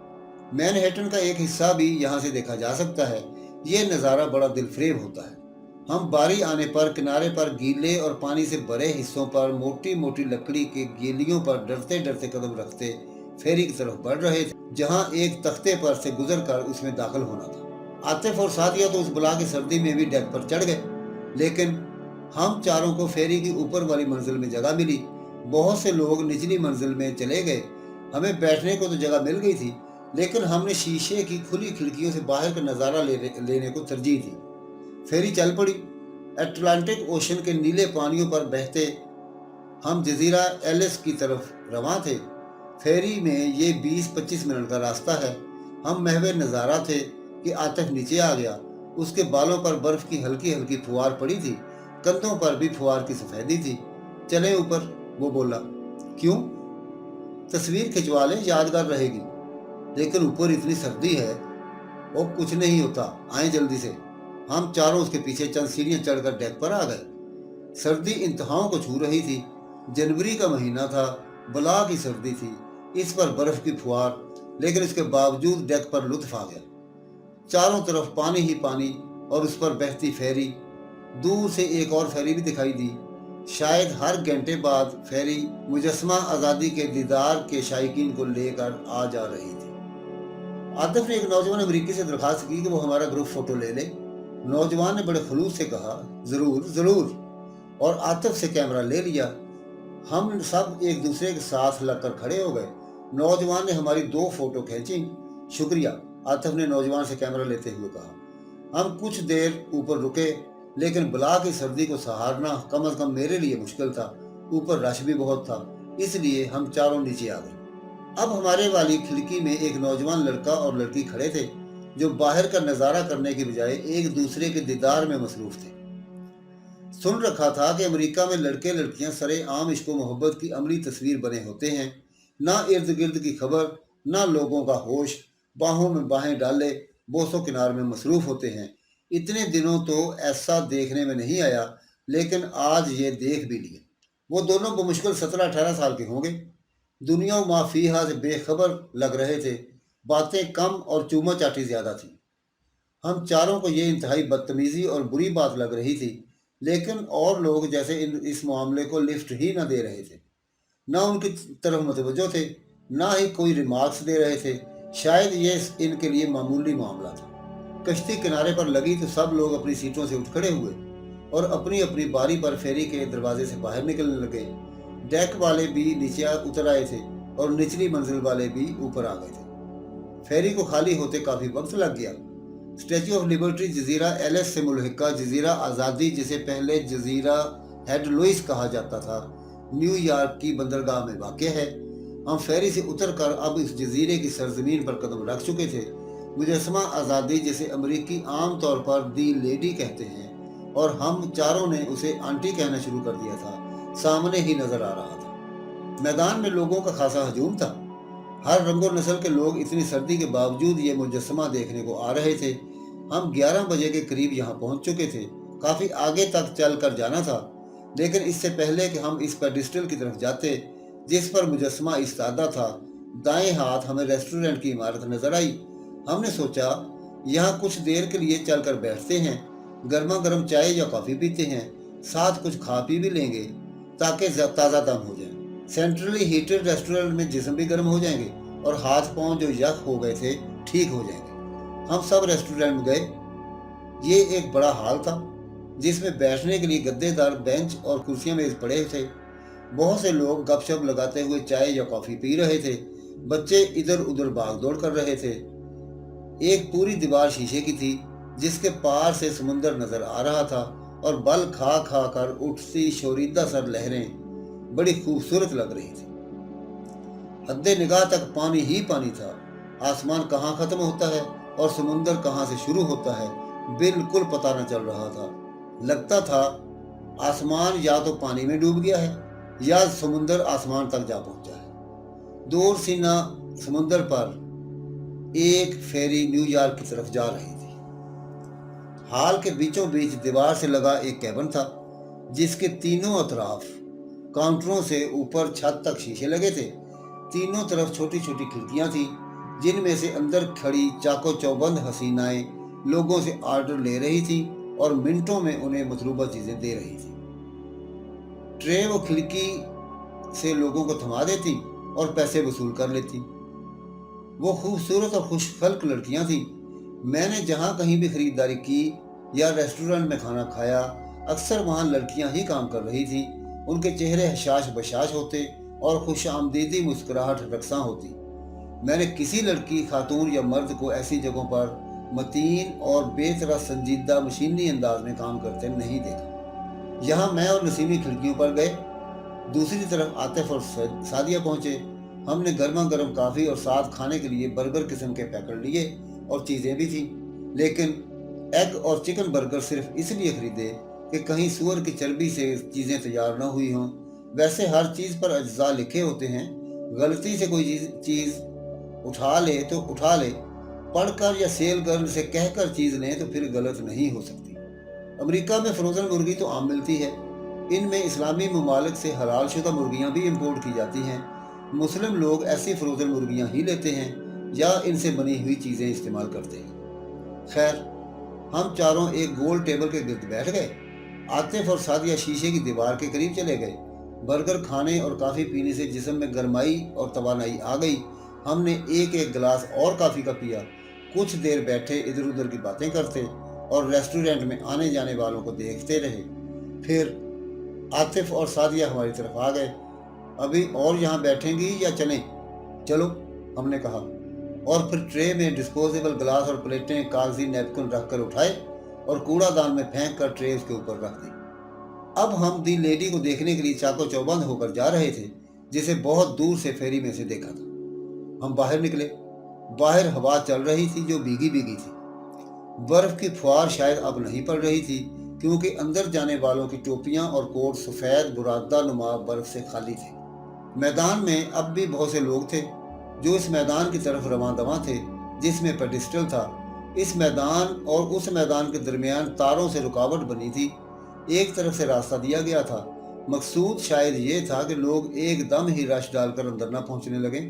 मैनहट्टन का एक हिस्सा भी यहाँ से देखा जा सकता है। ये नज़ारा बड़ा दिलफरेब होता है। हम बारी आने पर किनारे पर गीले और पानी से भरे हिस्सों पर मोटी मोटी लकड़ी के गेलियों पर डरते डरते कदम रखते फेरी की तरफ बढ़ रहे थे, जहाँ एक तख्ते पर से गुजर कर उसमें दाखिल होना था। आतिफ और सादिया तो उस बुला की सर्दी में भी डेक पर चढ़ गए, लेकिन हम चारों को फेरी की ऊपर वाली मंजिल में जगह मिली। बहुत से लोग निचली मंजिल में चले गए। हमें बैठने को तो जगह मिल गई थी, लेकिन हमने शीशे की खुली खिड़कियों से बाहर का नज़ारा लेने को तरजीह दी। फेरी चल पड़ी। अटलांटिक ओशन के नीले पानियों पर बहते हम जजीरा एलिस की तरफ रवां थे। फेरी में ये 20-25 मिनट का रास्ता है। हम महवे नज़ारा थे कि आतिफ नीचे आ गया। उसके बालों पर बर्फ की हल्की हल्की फुहार पड़ी थी, कंधों पर भी फुहार की सफेदी थी। चले ऊपर, वो बोला। क्यों? तस्वीर खिंचवा लें, यादगार रहेगी। लेकिन ऊपर इतनी सर्दी है। वो कुछ नहीं होता, आए जल्दी से। हम चारों उसके पीछे चंद सीढ़ियां चढ़कर डेक पर आ गए। सर्दी इंतहाओं को छू रही थी। जनवरी का महीना था, बला की सर्दी थी, इस पर बर्फ की फुहार, लेकिन इसके बावजूद डेक पर लुत्फ आ गया। चारों तरफ पानी ही पानी और उस पर बहती फेरी। दूर से एक और फेरी भी दिखाई दी। शायद हर घंटे बाद फेरी मुजस्समा आज़ादी के दीदार के शायकीन को लेकर आ जा रही थी। आतिफ ने एक नौजवान अमरीकी से दरखास्त की कि वो हमारा ग्रुप फोटो ले ले। नौजवान ने बड़े खलूस से कहा, ज़रूर ज़रूर, और आतिफ से कैमरा ले लिया। हम सब एक दूसरे के साथ लगकर खड़े हो गए। नौजवान ने हमारी 2 फोटो खींची। शुक्रिया, आतिफ ने नौजवान से कैमरा लेते हुए कहा। हम कुछ देर ऊपर रुके, लेकिन बला की सर्दी को सहारना कम से कम मेरे लिए मुश्किल था। ऊपर रश भी बहुत था, इसलिए हम चारों नीचे आ गए। अब हमारे वाली खिड़की में एक नौजवान लड़का और लड़की खड़े थे, जो बाहर का नज़ारा करने के बजाय एक दूसरे के दीदार में मसरूफ थे। सुन रखा था कि अमेरिका में लड़के लड़कियां सरे आम इश्क व मोहब्बत की अमली तस्वीर बने होते हैं। ना इर्द गिर्द की खबर, ना लोगों का होश, बाहों में बाहें डाले बोसों किनार में मसरूफ होते हैं। इतने दिनों तो ऐसा देखने में नहीं आया, लेकिन आज ये देख भी लिया। वो दोनों बमुश्किल 17-18 साल के होंगे। दुनिया माफिया से बेखबर लग रहे थे। बातें कम और चूमा चाटी ज्यादा थी। हम चारों को ये इंतहाई बदतमीजी और बुरी बात लग रही थी, लेकिन और लोग जैसे इस मामले को लिफ्ट ही न दे रहे थे। ना उनकी तरफ मुतवज्जो थे, ना ही कोई रिमार्क्स दे रहे थे। शायद ये इनके लिए मामूली मामला था। कश्ती किनारे पर लगी तो सब लोग अपनी सीटों से उठ खड़े हुए और अपनी अपनी बारी पर फेरी के दरवाजे से बाहर निकलने लगे। डेक वाले भी नीचे उतर आए थे और निचली मंजिल वाले भी ऊपर आ गए थे। फेरी को खाली होते काफी वक्त लग गया। स्टैच्यू ऑफ लिबर्टी जजीरा एलिस से मुल्हिका जजीरा आज़ादी, जिसे पहले जजीरा हेड लुइस कहा जाता था, न्यूयॉर्क की बंदरगाह में वाक़ है। हम फेरी से उतरकर अब इस जजीरे की सरजमीन पर कदम रख चुके थे। मुजस्समा आज़ादी, जिसे अमरीकी आम तौर पर दी लेडी कहते हैं, और हम चारों ने उसे आंटी कहना शुरू कर दिया था, सामने ही नजर आ रहा था। मैदान में लोगों का खासा हजूम था। हर रंगो नस्ल के लोग इतनी सर्दी के बावजूद ये मुजस्समा देखने को आ रहे थे। हम 11 बजे के करीब यहाँ पहुँच चुके थे। काफ़ी आगे तक चल कर जाना था, लेकिन इससे पहले कि हम इस पेडिस्टल की तरफ जाते जिस पर मुजस्समा इस्तादा था, दाएं हाथ हमें रेस्टोरेंट की इमारत नजर आई। हमने सोचा यहाँ कुछ देर के लिए चलकर बैठते हैं, गर्मा गर्म चाय या कॉफ़ी पीते हैं, साथ कुछ खा पी भी लेंगे ताकि ताज़ा दम हो जाए। सेंट्रली हीटेड रेस्टोरेंट में जिस्म भी गर्म हो जाएंगे और हाथ पांव जो यख हो गए थे ठीक हो जाएंगे। हम सब रेस्टोरेंट में गए। ये एक बड़ा हॉल था जिसमें बैठने के लिए गद्देदार बेंच और कुर्सियां मेज पड़े थे। बहुत से लोग गपशप लगाते हुए चाय या कॉफ़ी पी रहे थे। बच्चे इधर उधर भाग दौड़ कर रहे थे। एक पूरी दीवार शीशे की थी जिसके पार से समुंदर नजर आ रहा था और बल खा खा कर उठती शोरीदा सर लहरें बड़ी खूबसूरत लग रही थी। हद्दे निगाह तक पानी ही पानी था। आसमान कहाँ खत्म होता है और समुंदर कहाँ से शुरू होता है, बिल्कुल पता न चल रहा था। लगता था आसमान या तो पानी में डूब गया है या समुंदर आसमान तक जा पहुंचा है। दूर सीना समुंदर पर एक फेरी न्यूयॉर्क की तरफ जा रही थी। हाल के बीचों बीच दीवार से लगा एक कैबिन था, जिसके तीनों अतराफ काउंटरों से ऊपर छत तक शीशे लगे थे। तीनों तरफ छोटी छोटी खिड़कियां थीं, जिनमें से अंदर खड़ी चाको चौबंद हसीनाएं लोगों से ऑर्डर ले रही थी और मिनटों में उन्हें मतलूबा चीजें दे रही थी। ट्रे वो खिड़की से लोगों को थमा देती और पैसे वसूल कर लेती। वो खूबसूरत और खुशखल्क लड़कियां थीं। मैंने जहां कहीं भी खरीदारी की या रेस्टोरेंट में खाना खाया, अक्सर वहां लड़कियां ही काम कर रही थीं। उनके चेहरे हशाश बशाश होते और खुशामदीदी मुस्कुराहट रक्सां होती। मैंने किसी लड़की, खातून या मर्द को ऐसी जगहों पर मतीन और बेतरह संजीदा मशीनी अंदाज में काम करते नहीं देखा। यहाँ मैं और नसीमी खिड़कियों पर गए। दूसरी तरफ आतिफ और सादिया पहुंचे। हमने गर्मा गर्म काफ़ी और साथ खाने के लिए बर्गर किस्म के पैकेट लिए और चीज़ें भी थीं, लेकिन एग और चिकन बर्गर सिर्फ इसलिए खरीदे कि कहीं सूअर की चर्बी से चीज़ें तैयार न हुई हों। वैसे हर चीज़ पर अज्जा लिखे होते हैं। गलती से कोई चीज़ उठा ले तो उठा ले, पढ़कर या सेल गर्ल से कहकर चीज़ लें तो फिर गलत नहीं हो सकती। अमेरिका में फ्रोज़न मुर्गी तो आम मिलती है। इनमें इस्लामी ममालिक से हलाल शुदा मुर्गियाँ भी इम्पोर्ट की जाती हैं। मुस्लिम लोग ऐसी फ्रोज़न मुर्गियाँ ही लेते हैं या इनसे बनी हुई चीज़ें इस्तेमाल करते हैं। खैर, हम चारों एक गोल टेबल के गिर्द बैठ गए। आतिफ और सादिया शीशे की दीवार के करीब चले गए। बर्गर खाने और काफ़ी पीने से जिस्म में गर्माई और तवानाई आ गई। हमने एक एक गिलास और कॉफ़ी का पिया। कुछ देर बैठे इधर उधर की बातें करते और रेस्टोरेंट में आने जाने वालों को देखते रहे। फिर आतिफ और सादिया हमारी तरफ आ गए। अभी और यहाँ बैठेंगी या चलें? चलो, हमने कहा, और फिर ट्रे में डिस्पोजेबल गिलास और प्लेटें कागजी नैपकिन रखकर उठाए और कूड़ादान में फेंक कर ट्रे उसके ऊपर रख दी। अब हम दी लेडी को देखने के लिए चाको चौबंद होकर जा रहे थे, जिसे बहुत दूर से फेरी में से देखा था। हम बाहर निकले। बाहर हवा चल रही थी जो भीगी भीगी थी। बर्फ की फुहार शायद अब नहीं पड़ रही थी, क्योंकि अंदर जाने वालों की टोपियां और कोट सफ़ेद बुरादा नुमा बर्फ से खाली थे। मैदान में अब भी बहुत से लोग थे जो इस मैदान की तरफ रवां दवां थे जिसमें पेडिस्टल था। इस मैदान और उस मैदान के दरमियान तारों से रुकावट बनी थी। एक तरफ से रास्ता दिया गया था। मकसूद शायद ये था कि लोग एकदम ही रश डालकर अंदर न पहुंचने लगे।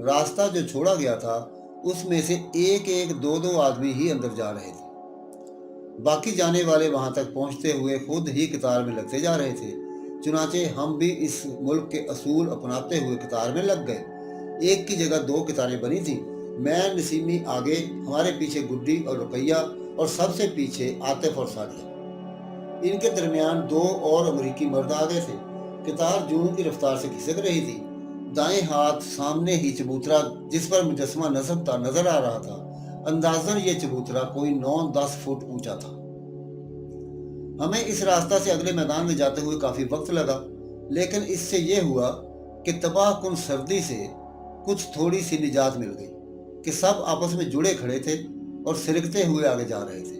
रास्ता जो छोड़ा गया था उसमें से एक एक दो दो आदमी ही अंदर जा रहे थे। बाकी जाने वाले वहां तक पहुंचते हुए खुद ही कतार में लगते जा रहे थे। चुनाचे हम भी इस मुल्क के असूल अपनाते हुए कतार में लग गए। एक की जगह दो कतारें बनी थी। मैं, नसीमी आगे, हमारे पीछे गुड्डी और रुकैया और सबसे पीछे आतिफ और सादिया। इनके दरमियान दो और अमरीकी मर्द आ गए थे। कतार जून की रफ्तार से खिसक रही थी। दाएं हाथ सामने ही चबूतरा जिस पर मुजस्समा नस्बता नजर आ रहा था। अंदाजन ये चबूतरा कोई 9-10 फुट ऊंचा था। हमें इस रास्ता से अगले मैदान में जाते हुए काफी वक्त लगा, लेकिन इससे यह हुआ कि तबाहकुन सर्दी से कुछ थोड़ी सी निजात मिल गई कि सब आपस में जुड़े खड़े थे और सिरकते हुए आगे जा रहे थे।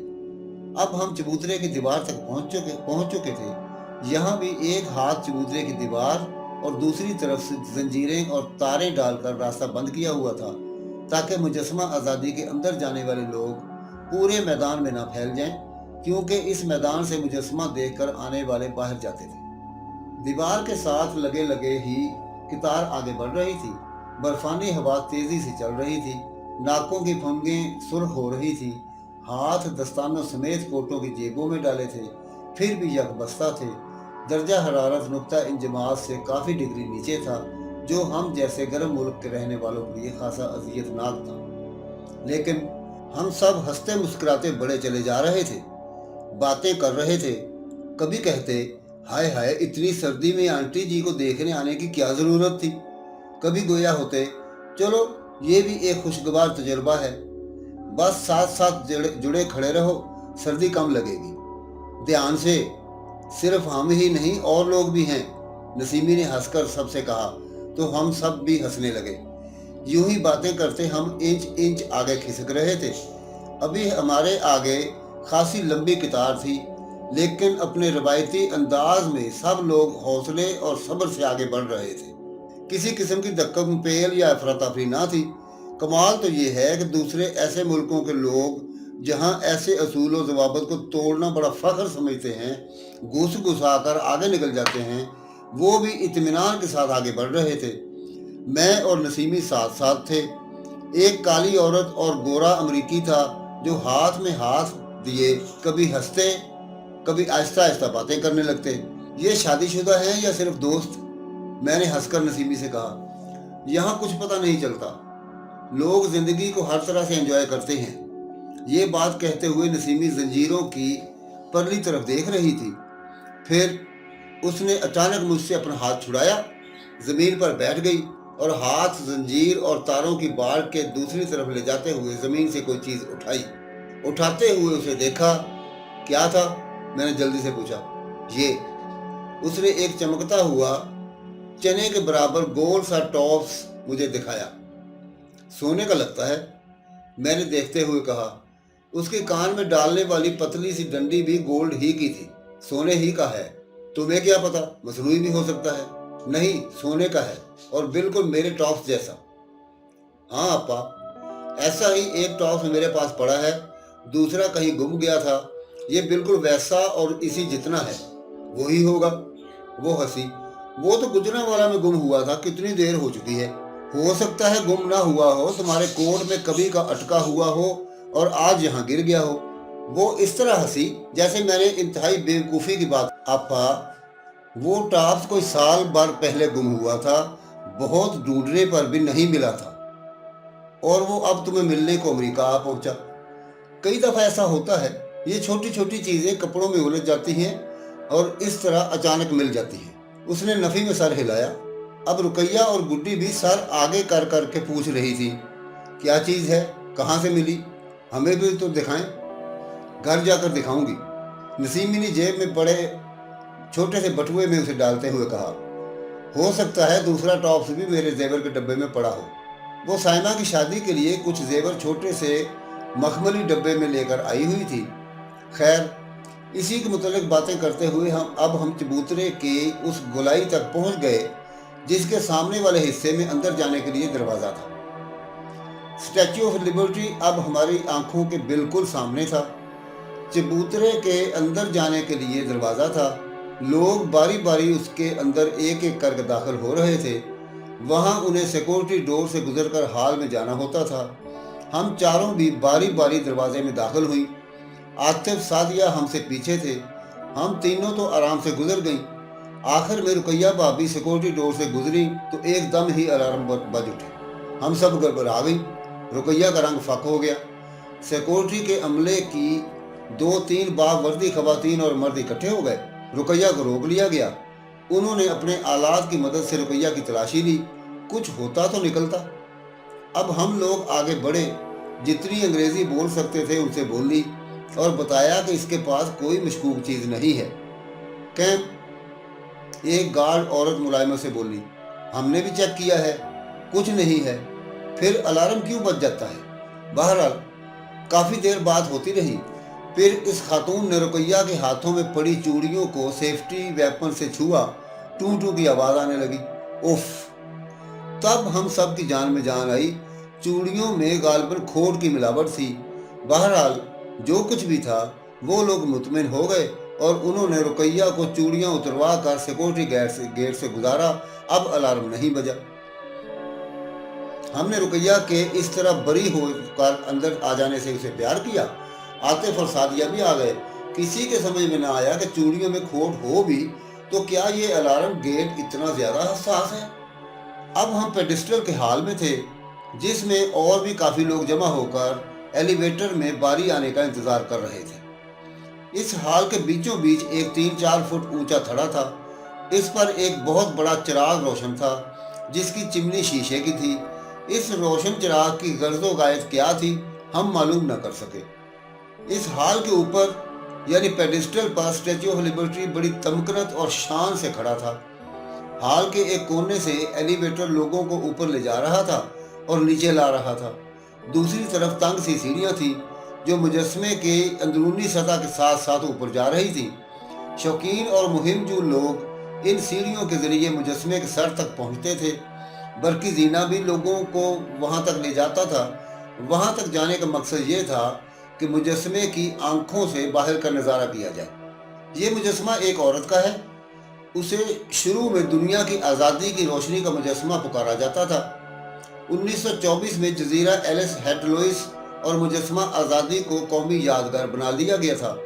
अब हम चबूतरे की दीवार तक पहुंच चुके थे। यहाँ भी एक हाथ चबूतरे की दीवार और दूसरी तरफ से जंजीरें और तारें डालकर रास्ता बंद किया हुआ था, ताकि मुजस्समा आज़ादी के अंदर जाने वाले लोग पूरे मैदान में ना फैल जाएं, क्योंकि इस मैदान से मुजस्समा देखकर आने वाले बाहर जाते थे। दीवार के साथ लगे लगे ही कतार आगे बढ़ रही थी। बर्फानी हवा तेजी से चल रही थी। नाकों की फंगें सुर्ख हो रही थी। हाथ दस्तानों समेत कोटों की जेबों में डाले थे, फिर भी यकबस्ता थे। दर्जा हरारत नुक्ता इंजमात से काफ़ी डिग्री नीचे था, जो हम जैसे गर्म मुल्क के रहने वालों के लिए खासा अजियतनाक था। लेकिन हम सब हंसते मुस्कुराते बड़े चले जा रहे थे, बातें कर रहे थे। कभी कहते, हाय हाय, इतनी सर्दी में आंटी जी को देखने आने की क्या ज़रूरत थी। कभी गोया होते, चलो ये भी एक खुशगवार तजुर्बा है, बस साथ साथ जुड़े खड़े रहो, सर्दी कम लगेगी। ध्यान से, सिर्फ हम ही नहीं और लोग भी हैं, नसीमी ने हंसकर सबसे कहा, तो हम सब भी हंसने लगे। यूं ही बातें करते हम इंच इंच आगे खिसक रहे थे। अभी हमारे आगे खासी लंबी कतार थी, लेकिन अपने रवायती अंदाज में सब लोग हौसले और सब्र से आगे बढ़ रहे थे। किसी किस्म की धक्कम-पेल या अफरा तफरी ना थी। कमाल तो ये है कि दूसरे ऐसे मुल्कों के लोग जहां ऐसे असूल व ज़वाबित को तोड़ना बड़ा फ़ख्र समझते हैं, घुस घुसाकर आगे निकल जाते हैं, वो भी इत्मीनान के साथ आगे बढ़ रहे थे। मैं और नसीमी साथ साथ थे। एक काली औरत और गोरा अमरीकी था जो हाथ में हाथ दिए कभी हंसते, कभी आहिस्ता आहिस्ता बातें करने लगते। ये शादीशुदा हैं या सिर्फ दोस्त? मैंने हंसकर नसीमी से कहा। यहाँ कुछ पता नहीं चलता, लोग जिंदगी को हर तरह से एंजॉय करते हैं। ये बात कहते हुए नसीमी जंजीरों की परली तरफ देख रही थी। फिर उसने अचानक मुझसे अपना हाथ छुड़ाया, जमीन पर बैठ गई और हाथ जंजीर और तारों की बाड़ के दूसरी तरफ ले जाते हुए जमीन से कोई चीज उठाई। उठाते हुए उसे देखा। क्या था? मैंने जल्दी से पूछा। ये। उसने एक चमकता हुआ चने के बराबर गोल सा टॉप्स मुझे दिखाया। सोने का लगता है, मैंने देखते हुए कहा। उसके कान में डालने वाली पतली सी डंडी भी गोल्ड ही की थी। सोने ही का है। तुम्हें क्या पता, मसनूई भी हो सकता है। नहीं, सोने का है और बिल्कुल मेरे टॉप्स जैसा। हाँ अप्पा, ऐसा ही एक टॉप्स मेरे पास पड़ा है, दूसरा कहीं गुम गया था। ये बिल्कुल वैसा और इसी जितना है। वही होगा। वो हंसी। वो तो गुजरांवाला में गुम हुआ था, कितनी देर हो चुकी है। हो सकता है गुम ना हुआ हो, तुम्हारे कोट में कभी का अटका हुआ हो और आज यहाँ गिर गया हो। वो इस तरह हंसी जैसे मैंने इंतहाई बेवकूफ़ी की बात। अप्पा, वो टॉप्स कोई साल भर पहले गुम हुआ था, बहुत ढूंढने पर भी नहीं मिला था और वो अब तुम्हें मिलने को अमेरिका आ पहुंचा। कई दफ़ा ऐसा होता है, ये छोटी छोटी चीज़ें कपड़ों में उलझ जाती हैं और इस तरह अचानक मिल जाती हैं। उसने नफ़ी में सर हिलाया। अब रुकैया और गुड्डी भी सर आगे कर कर के पूछ रही थी, क्या चीज़ है, कहाँ से मिली, हमें भी तो दिखाएं। घर जाकर दिखाऊंगी, नसीमी ने जेब में पड़े छोटे से बटुए में उसे डालते हुए कहा। हो सकता है दूसरा टॉप्स भी मेरे जेवर के डब्बे में पड़ा हो। वो साइमा की शादी के लिए कुछ जेवर छोटे से मखमली डब्बे में लेकर आई हुई थी। खैर, इसी के मुतालिक बातें करते हुए हम चबूतरे के उस गोलाई तक पहुंच गए जिसके सामने वाले हिस्से में अंदर जाने के लिए दरवाज़ा था। स्टैच्यू ऑफ लिबर्टी अब हमारी आंखों के बिल्कुल सामने था। चबूतरे के अंदर जाने के लिए दरवाज़ा था। लोग बारी बारी उसके अंदर एक एक करके दाखिल हो रहे थे। वहाँ उन्हें सिक्योरिटी डोर से गुजरकर हॉल में जाना होता था। हम चारों भी बारी बारी दरवाजे में दाखिल हुई। आतिफ, सादिया हमसे पीछे थे। हम तीनों तो आराम से गुजर गईं। आखिर में रुकैया भाभी सिक्योरिटी डोर से गुजरी तो एकदम ही अलार्म बज उठे। हम सब गड़बड़ा गई। रुकैया का रंग फक हो गया। सिक्योरिटी के अमले की 2-3 बावर्दी खवातीन और मर्द इकट्ठे हो गए। रुकैया को रोक लिया गया। उन्होंने अपने आलात की मदद से रुकैया की तलाशी ली। कुछ होता तो निकलता। अब हम लोग आगे बढ़े। जितनी अंग्रेजी बोल सकते थे उनसे बोल ली और बताया कि इसके पास कोई मशकूक चीज़ नहीं है। कैंप, एक गार्ड औरत मुलायमत से बोली। हमने भी चेक किया है, कुछ नहीं है। फिर अलार्म क्यों बज जाता है? बहरहाल काफ़ी देर बात होती रही। फिर इस खातून ने रुकैया के हाथों में पड़ी चूड़ियों को सेफ्टी वेपन से छुआ। टू टू की आवाज़ आने लगी। उफ! तब हम सब की जान में जान आई। चूड़ियों में गालबन खोट की मिलावट थी। बहरहाल जो कुछ भी था, वो लोग मुतमिन हो गए और उन्होंने रुकैया को चूड़ियाँ उतरवा कर सिक्योरिटी गेट से गुजारा। अब अलार्म नहीं बजा। हमने रुकैया के इस तरह बरी होकर अंदर आ जाने से उसे प्यार किया। आतिफ और सादिया भी आ गए। किसी के समझ में ना आया कि चूड़ियों में खोट हो भी तो क्या ये अलार्म गेट इतना ज़्यादा हसास है। अब हम पेडिस्टल के हाल में थे जिसमें और भी काफ़ी लोग जमा होकर एलिवेटर में बारी आने का इंतज़ार कर रहे थे। इस हाल के बीचों बीच एक 3-4 फुट ऊंचा थड़ा था। इस पर एक बहुत बड़ा चिराग रोशन था जिसकी चिमनी शीशे की थी। इस रोशन चिराग की गर्ज़ो गायत क्या थी हम मालूम न कर सके। इस हाल के ऊपर यानी पेडिस्टल पर स्टैच्यू ऑफ लिबर्टी बड़ी तमकनत और शान से खड़ा था। हाल के एक कोने से एलिवेटर लोगों को ऊपर ले जा रहा था और नीचे ला रहा था। दूसरी तरफ तंग सी सीढ़ियाँ थी जो मुजस्मे के अंदरूनी सतह के साथ साथ ऊपर जा रही थी। शौकीन और मुहिम जो लोग इन सीढ़ियों के जरिए मुजस्मे के सर तक पहुंचते थे। बरकी जीना भी लोगों को वहां तक ले जाता था। वहां तक जाने का मकसद ये था कि मुजस्मे की आंखों से बाहर का नज़ारा किया जाए। ये मुजस्मा एक औरत का है। उसे शुरू में दुनिया की आज़ादी की रोशनी का मुजस्मा पुकारा जाता था। 1924 में जजीरा एलिस हेटलोइस और मुजस्मा आज़ादी को कौमी यादगार बना लिया गया था।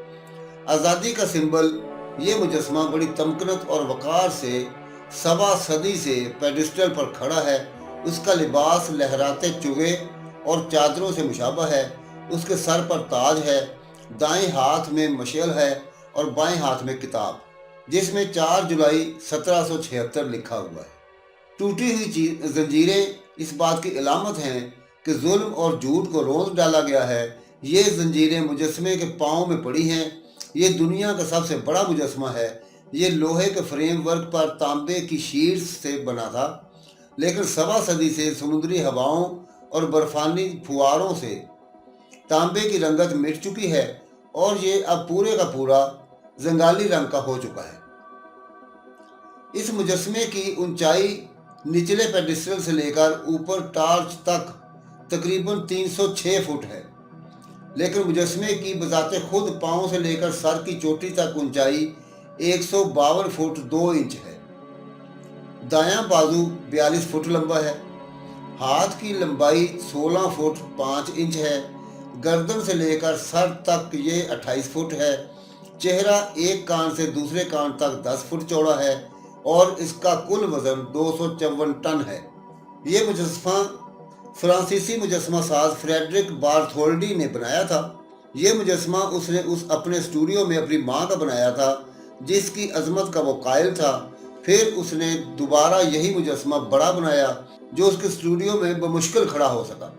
आज़ादी का सिंबल ये मुजस्मा बड़ी तमकनत और वक़ार से सवा सदी से पेडिस्टल पर खड़ा है। उसका लिबास लहराते चुगे और चादरों से मुशाबा है। उसके सर पर ताज है, दाएं हाथ में मशाल है और बाएं हाथ में किताब, जिसमें 4 जुलाई 1776 लिखा हुआ है। टूटी हुई जंजीरें इस बात की इलामत हैं कि जुल्म और झूठ को रोंद डाला गया है। ये जंजीरें मुजस्मे के पाँव में पड़ी हैं। ये दुनिया का सबसे बड़ा मुजस्मा है। ये लोहे के फ्रेम वर्क पर तांबे की शीट्स से बना था, लेकिन सवा सदी से समुद्री हवाओं और बर्फानी फुहारों से तांबे की रंगत मिट चुकी है और ये अब पूरे का पूरा जंगाली रंग का हो चुका है। इस मुजस्मे की ऊंचाई निचले पेडिस्टल से लेकर ऊपर टार्च तक तकरीबन 306 फुट है, लेकिन मुजस्मे की बजाते खुद पाँव से लेकर सर की चोटी तक ऊंचाई 152 फुट 2 इंच है। दायां बाजू 42 फुट लंबा है। हाथ की लंबाई 16 फुट 5 इंच है। गर्दन से लेकर सर तक ये 28 फुट है। चेहरा एक कान से दूसरे कान तक 10 फुट चौड़ा है और इसका कुल वजन 254 टन है। ये मुजस्मा फ्रांसीसी मुजस्मा साज फ्रेडरिक बार्थोल्डी ने बनाया था। ये मुजस्मा उसने अपने स्टूडियो में अपनी माँ का बनाया था, जिसकी अजमत का वो कायल था। फिर उसने दोबारा यही मुजस्मा बड़ा बनाया जो उसके स्टूडियो में बमुश्किल खड़ा हो सका।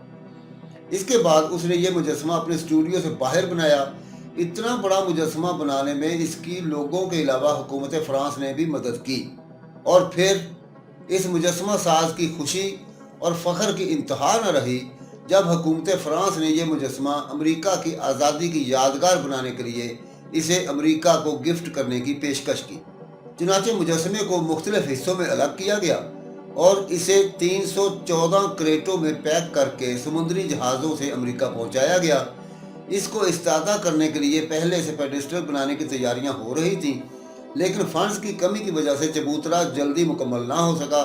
इसके बाद उसने ये मुजस्मा अपने स्टूडियो से बाहर बनाया। इतना बड़ा मुजस्मा बनाने में इसकी लोगों के अलावा हुकूमत फ्रांस ने भी मदद की। और फिर इस मुजस्मा साज की खुशी और फ़ख्र की इंतहा न रही जब हुकूमत फ्रांस ने यह मुजस्मा अमेरिका की आज़ादी की यादगार बनाने के लिए इसे अमेरिका को गिफ्ट करने की पेशकश की। चुनांचे मुजस्मे को मुख्तलिफ हिस्सों में अलग किया गया और इसे 314 क्रेटों में पैक करके समुद्री जहाज़ों से अमेरिका पहुंचाया गया। इसको इस्तादा करने के लिए पहले से पेडिस्टल बनाने की तैयारियां हो रही थीं, लेकिन फंड्स की कमी की वजह से चबूतरा जल्दी मुकम्मल ना हो सका।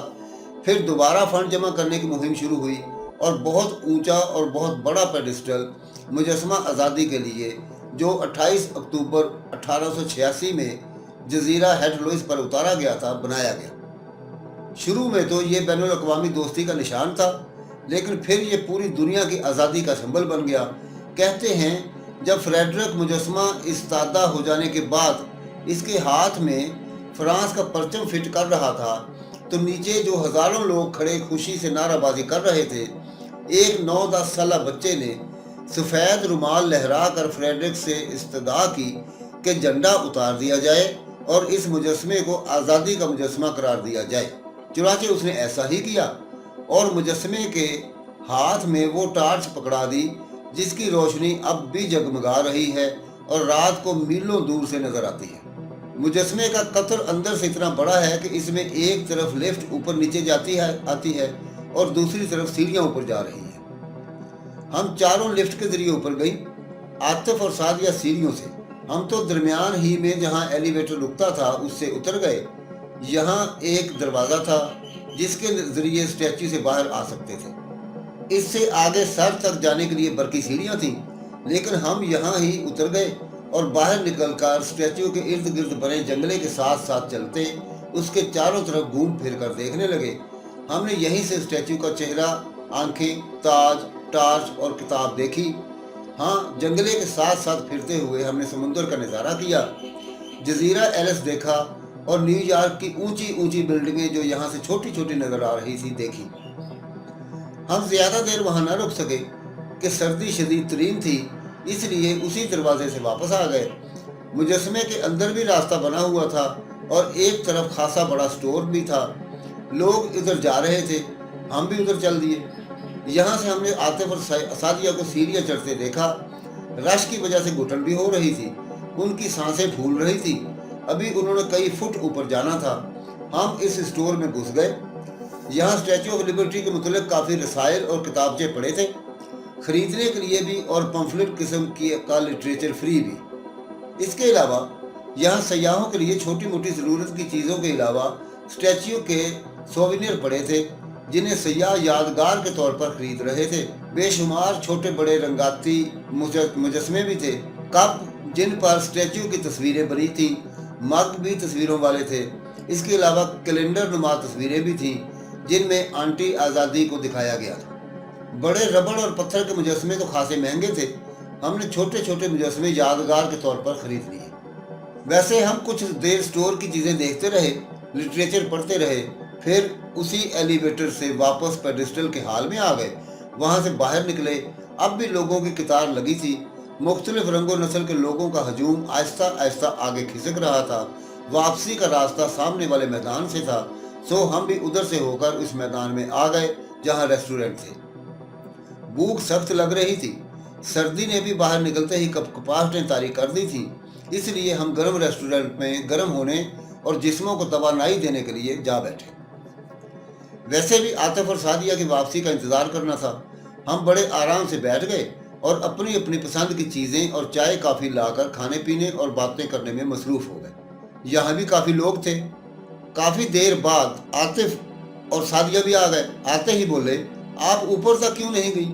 फिर दोबारा फंड जमा करने की मुहिम शुरू हुई और बहुत ऊंचा और बहुत बड़ा पेडिस्टल मुजस्मा आज़ादी के लिए, जो 28 अक्टूबर 1886 में जजीरा हेटलोइस पर उतारा गया था, बनाया गया। शुरू में तो ये बैनुल अक़वामी दोस्ती का निशान था, लेकिन फिर ये पूरी दुनिया की आज़ादी का सिंबल बन गया। कहते हैं जब फ्रेडरिक मुजस्मा इस्तादा हो जाने के बाद इसके हाथ में फ्रांस का परचम फिट कर रहा था, तो नीचे जो हज़ारों लोग खड़े खुशी से नाराबाजी कर रहे थे, एक 9-10 साल बच्चे ने सफ़ेद रुमाल लहरा कर फ्रेडरिक से इस्तदा की कि झंडा उतार दिया जाए और इस मुजस्मे को आज़ादी का मुजस्मा करार दिया जाए। चुनांचे उसने ऐसा ही किया और मुजस्मे के हाथ में वो टार्च पकड़ा दी जिसकी रोशनी अब भी जगमगा रही है और रात को मीलों दूर से नजर आती है। मुजस्मे का कतर अंदर से इतना बड़ा है कि इसमें एक तरफ लिफ्ट ऊपर नीचे आती है और दूसरी तरफ सीढ़ियां ऊपर जा रही है। हम चारों लिफ्ट के जरिए ऊपर गई, आतिफ और सादिया सीढ़ियों से। हम तो दरमियान ही में जहां एलिवेटर रुकता था उससे उतर गए। यहाँ एक दरवाज़ा था जिसके जरिए स्टैच्यू से बाहर आ सकते थे। इससे आगे सर तक जाने के लिए बरकी सीढ़ियाँ थीं, लेकिन हम यहाँ ही उतर गए और बाहर निकलकर स्टैच्यू के इर्द गिर्द बने जंगले के साथ साथ चलते उसके चारों तरफ घूम फिर कर देखने लगे। हमने यहीं से स्टैच्यू का चेहरा, आंखें, ताज, टार्च और किताब देखी। हाँ, जंगले के साथ साथ फिरते हुए हमने समुंदर का नज़ारा किया, जजीरा एलिस देखा और न्यूयॉर्क की ऊंची ऊंची बिल्डिंगें जो यहाँ से छोटी छोटी नजर आ रही थी देखी। हम ज्यादा देर वहां न रुक सके कि सर्दी शदीद तरीन थी, इसलिए उसी दरवाजे से वापस आ गए। मुजस्मे के अंदर भी रास्ता बना हुआ था और एक तरफ खासा बड़ा स्टोर भी था। लोग इधर जा रहे थे, हम भी उधर चल दिए। यहाँ से हमने आतिफ और सादिया को सीढ़ियाँ चढ़ते देखा। रश की वजह से घुटन भी हो रही थी, उनकी सांसें फूल रही थी। अभी उन्होंने कई फुट ऊपर जाना था। हम इस स्टोर में घुस गए। यहाँ स्टैचू ऑफ लिबर्टी के मुतल्लिक काफ़ी रसायल और किताबचे पड़े थे, खरीदने के लिए भी, और पम्फलेट किस्म का लिटरेचर फ्री भी। इसके अलावा यहाँ सयाहों के लिए छोटी मोटी ज़रूरत की चीज़ों के अलावा स्टैच्यू के सोविनियर पड़े थे, जिन्हें सयाह यादगार के तौर पर खरीद रहे थे। बेशुमार छोटे बड़े रंगाती मुजस्मे भी थे, कप जिन पर स्टैच्यू की तस्वीरें बनी थीं, मग भी तस्वीरों वाले थे। इसके अलावा कैलेंडर नुमा तस्वीरें भी थीं, जिनमें आंटी आज़ादी को दिखाया गया था। बड़े रबड़ और पत्थर के मुजस्मे तो खासे महंगे थे। हमने छोटे छोटे मुजस्मे यादगार के तौर पर खरीद लिए। वैसे हम कुछ देर स्टोर की चीज़ें देखते रहे, लिटरेचर पढ़ते रहे, फिर उसी एलिवेटर से वापस पेडिस्टल के हाल में आ गए। वहाँ से बाहर निकले। अब भी लोगों की कतार लगी थी। मुख्तलिफ रंगो नस्ल के लोगों का हजूम आहिस्ता आहिस्ता आगे खिसक रहा था। वापसी का रास्ता सामने वाले मैदान से था, सो हम भी उधर से होकर उस मैदान में आ गए जहाँ रेस्टोरेंट थे। भूख सख्त लग रही थी। सर्दी ने भी बाहर निकलते ही कपकपाहटें तारी कर दी थी, इसलिए हम गर्म रेस्टोरेंट में गर्म होने और जिस्मों को तवानाई देने के लिए जा बैठे। वैसे भी आतिफ और सादिया की वापसी का इंतज़ार करना था। हम बड़े आराम से बैठ गए और अपनी अपनी पसंद की चीज़ें और चाय काफ़ी लाकर खाने पीने और बातें करने में मसरूफ़ हो गए। यहाँ भी काफ़ी लोग थे। काफ़ी देर बाद आतिफ और सादिया भी आ गए। आते ही बोले, आप ऊपर तक क्यों नहीं गई?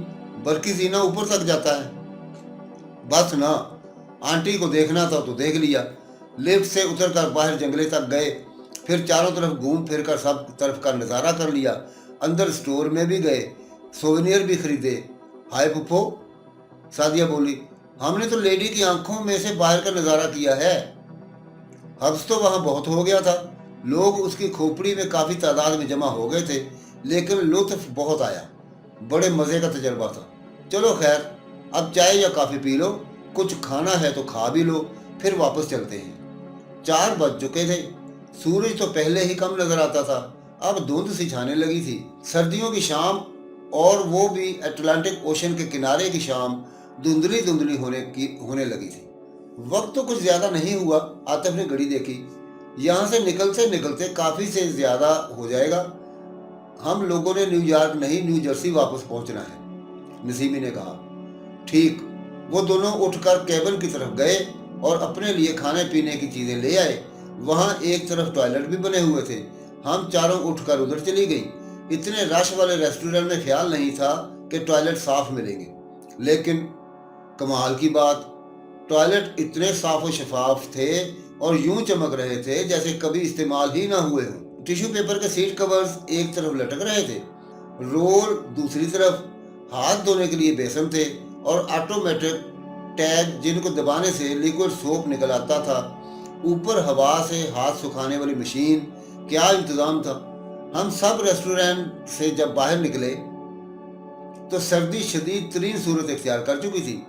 बल्कि जीना ऊपर तक जाता है। बस ना, आंटी को देखना था तो देख लिया। लिफ्ट से उतरकर बाहर जंगले तक गए, फिर चारों तरफ घूम फिर कर सब तरफ का नज़ारा कर लिया। अंदर स्टोर में भी गए, सोवेनियर भी खरीदे। हाय पुप्पो, सादिया बोली, हमने तो लेडी की आंखों में से बाहर का नज़ारा किया है। हब्स तो वहाँ बहुत हो गया था। लोग उसकी खोपड़ी में काफ़ी तादाद में जमा हो गए थे, लेकिन लुत्फ बहुत आया। बड़े मज़े का तजर्बा था। चलो खैर, अब चाय या कॉफ़ी पी लो, कुछ खाना है तो खा भी लो, फिर वापस चलते हैं। 4 बज चुके थे। सूरज तो पहले ही कम नजर आता था, अब धुंध सी छाने लगी थी। सर्दियों की शाम, और वो भी अटलांटिक ओशन के किनारे की शाम, धुंधली धुंधली होने लगी थी। वक्त तो कुछ ज़्यादा नहीं हुआ। आतिफ ने घड़ी देखी। यहाँ से निकलते निकलते काफ़ी से ज़्यादा हो जाएगा। हम लोगों ने न्यूयॉर्क नहीं, न्यू जर्सी वापस पहुँचना है, नसीमी ने कहा। ठीक। वो दोनों उठकर केबिन की तरफ गए और अपने लिए खाने पीने की चीज़ें ले आए। वहाँ एक तरफ टॉयलेट भी बने हुए थे। हम चारों उठकर उधर चली गई। इतने रश वाले रेस्टोरेंट में ख्याल नहीं था कि टॉयलेट साफ मिलेंगे, लेकिन कमाल की बात, टॉयलेट इतने साफ और शफाफ थे और यूं चमक रहे थे जैसे कभी इस्तेमाल ही ना हुए हों। टिश्यू पेपर के सीट कवर्स एक तरफ लटक रहे थे, रोल दूसरी तरफ, हाथ धोने के लिए बेसन थे और ऑटोमेटिक टैग जिनको दबाने से लिक्विड सोप निकल आता था। ऊपर हवा से हाथ सुखाने वाली मशीन। क्या इंतज़ाम था। हम सब रेस्टोरेंट से जब बाहर निकले तो सर्दी शदीद तरीन सूरत इख्तियार कर चुकी थी।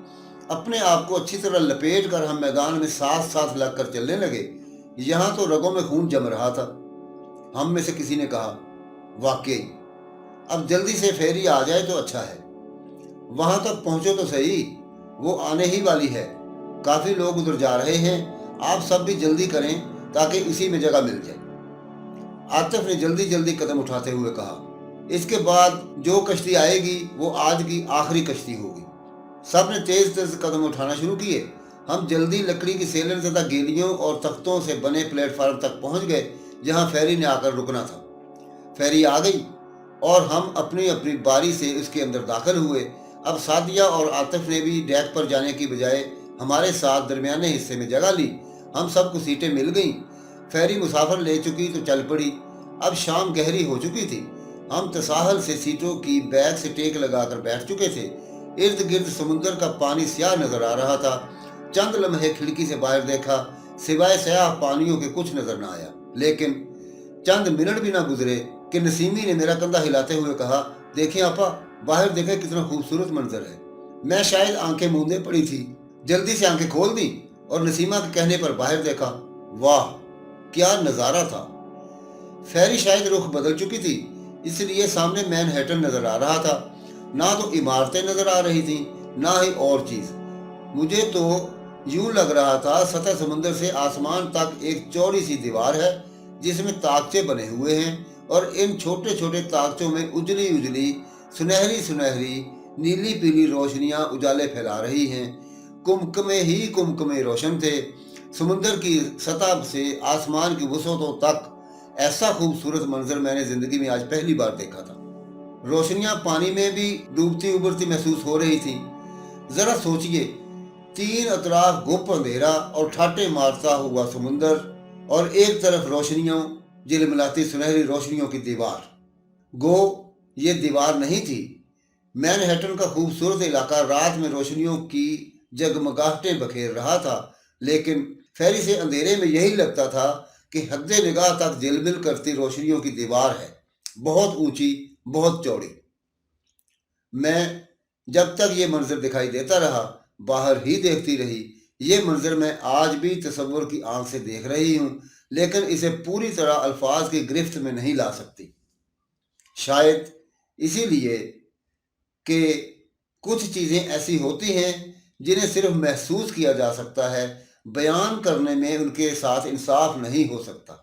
अपने आप को अच्छी तरह लपेट कर हम मैदान में साथ साथ लग कर चलने लगे। यहाँ तो रगों में खून जम रहा था। हम में से किसी ने कहा, वाकई अब जल्दी से फेरी आ जाए तो अच्छा है। वहां तक पहुंचो तो सही, वो आने ही वाली है। काफ़ी लोग उधर जा रहे हैं। आप सब भी जल्दी करें ताकि इसी में जगह मिल जाए। आतिफ ने जल्दी जल्दी कदम उठाते हुए कहा, इसके बाद जो कश्ती आएगी वो आज की आखिरी कश्ती होगी। सब ने तेज तेज कदम उठाना शुरू किए। हम जल्दी लकड़ी की सेलन तथा गेलियों और तख्तों से बने प्लेटफार्म तक पहुंच गए जहां फेरी ने आकर रुकना था। फेरी आ गई और हम अपनी अपनी बारी से उसके अंदर दाखिल हुए। अब सादिया और आतिफ ने भी डेक पर जाने की बजाय हमारे साथ दरमियाने हिस्से में जगह ली। हम सबको सीटें मिल गईं। फेरी मुसाफिर ले चुकी तो चल पड़ी। अब शाम गहरी हो चुकी थी। हम तसाहल से सीटों की बैग से टेक लगाकर बैठ चुके थे। इर्द गिर्द समुंदर का पानी स्याह नजर आ रहा था। चंद लम्हे खिड़की से बाहर देखा, सिवाय स्याह पानियों के कुछ नजर न आया। लेकिन चंद मिनट भी ना गुजरे कि नसीमी ने मेरा कंधा हिलाते हुए कहा, देखिए आपा, बाहर देखें कितना खूबसूरत मंजर है। मैं शायद आंखें मूंदे पड़ी थी, जल्दी से आंखें खोल दी और नसीमा के कहने पर बाहर देखा। वाह, क्या नज़ारा था। फेरी शायद रुख बदल चुकी थी, इसलिए सामने मैनहट्टन नजर आ रहा था। ना तो इमारतें नजर आ रही थी, ना ही और चीज। मुझे तो यूं लग रहा था सतह समंदर से आसमान तक एक चौड़ी सी दीवार है जिसमें ताकचे बने हुए हैं और इन छोटे छोटे ताकचों में उजली उजली सुनहरी सुनहरी नीली पीली रोशनियां उजाले फैला रही हैं। कुमकुमे ही कुमकुमे रोशन थे। समुंदर की सतह से आसमान की वसअतों तक ऐसा खूबसूरत मंजर मैंने जिंदगी में आज पहली बार देखा था। रोशनियां पानी में भी डूबती उभरती महसूस हो रही थी। जरा सोचिए, तीन अतराफ गुप्त अंधेरा और ठाटे मारता हुआ समुंदर और एक तरफ रोशनियों झिलमिलाती सुनहरी रोशनियों की दीवार। गो ये दीवार नहीं थी। मैनहट्टन का खूबसूरत इलाका रात में रोशनियों की जगमगाहटें बखेर रहा था, लेकिन फेरी से अंधेरे में यही लगता था कि हद्दे निगाह तक झिलमिल करती रोशनियों की दीवार है, बहुत ऊंची, बहुत चौड़ी। मैं जब तक ये मंजर दिखाई देता रहा बाहर ही देखती रही। ये मंजर मैं आज भी तसव्वुर की आंख से देख रही हूँ, लेकिन इसे पूरी तरह अल्फाज की गिरफ्त में नहीं ला सकती। शायद इसीलिए कि कुछ चीज़ें ऐसी होती हैं जिन्हें सिर्फ महसूस किया जा सकता है, बयान करने में उनके साथ इंसाफ नहीं हो सकता।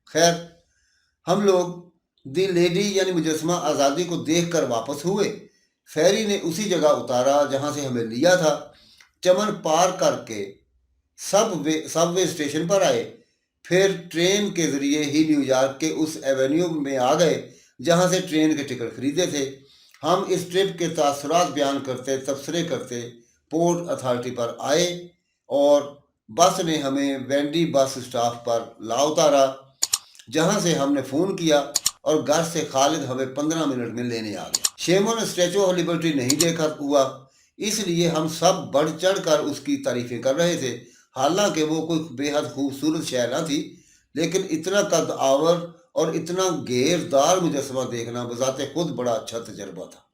खैर, हम लोग दी लेडी यानी मुजस्समा आज़ादी को देखकर वापस हुए। फेरी ने उसी जगह उतारा जहां से हमें लिया था। चमन पार करके सबवे स्टेशन पर आए, फिर ट्रेन के जरिए ही न्यूयॉर्क के उस एवेन्यू में आ गए जहां से ट्रेन के टिकट खरीदे थे। हम इस ट्रिप के तासुरात बयान करते तबसरे करते पोर्ट अथॉरिटी पर आए और बस ने हमें वेंडी बस स्टॉप पर ला उतारा, जहां से हमने फ़ोन किया और घर से खालिद हमें 15 मिनट में लेने आ गया। शेमो ने स्टैचू ऑफ लिबर्टी नहीं देखा हुआ, इसलिए हम सब बढ़ चढ़ कर उसकी तारीफें कर रहे थे। हालांकि वो कोई बेहद खूबसूरत शय न थी, लेकिन इतना कद आवर और इतना घेरदार मुजस्समा देखना बजाते खुद बड़ा अच्छा तजर्बा था।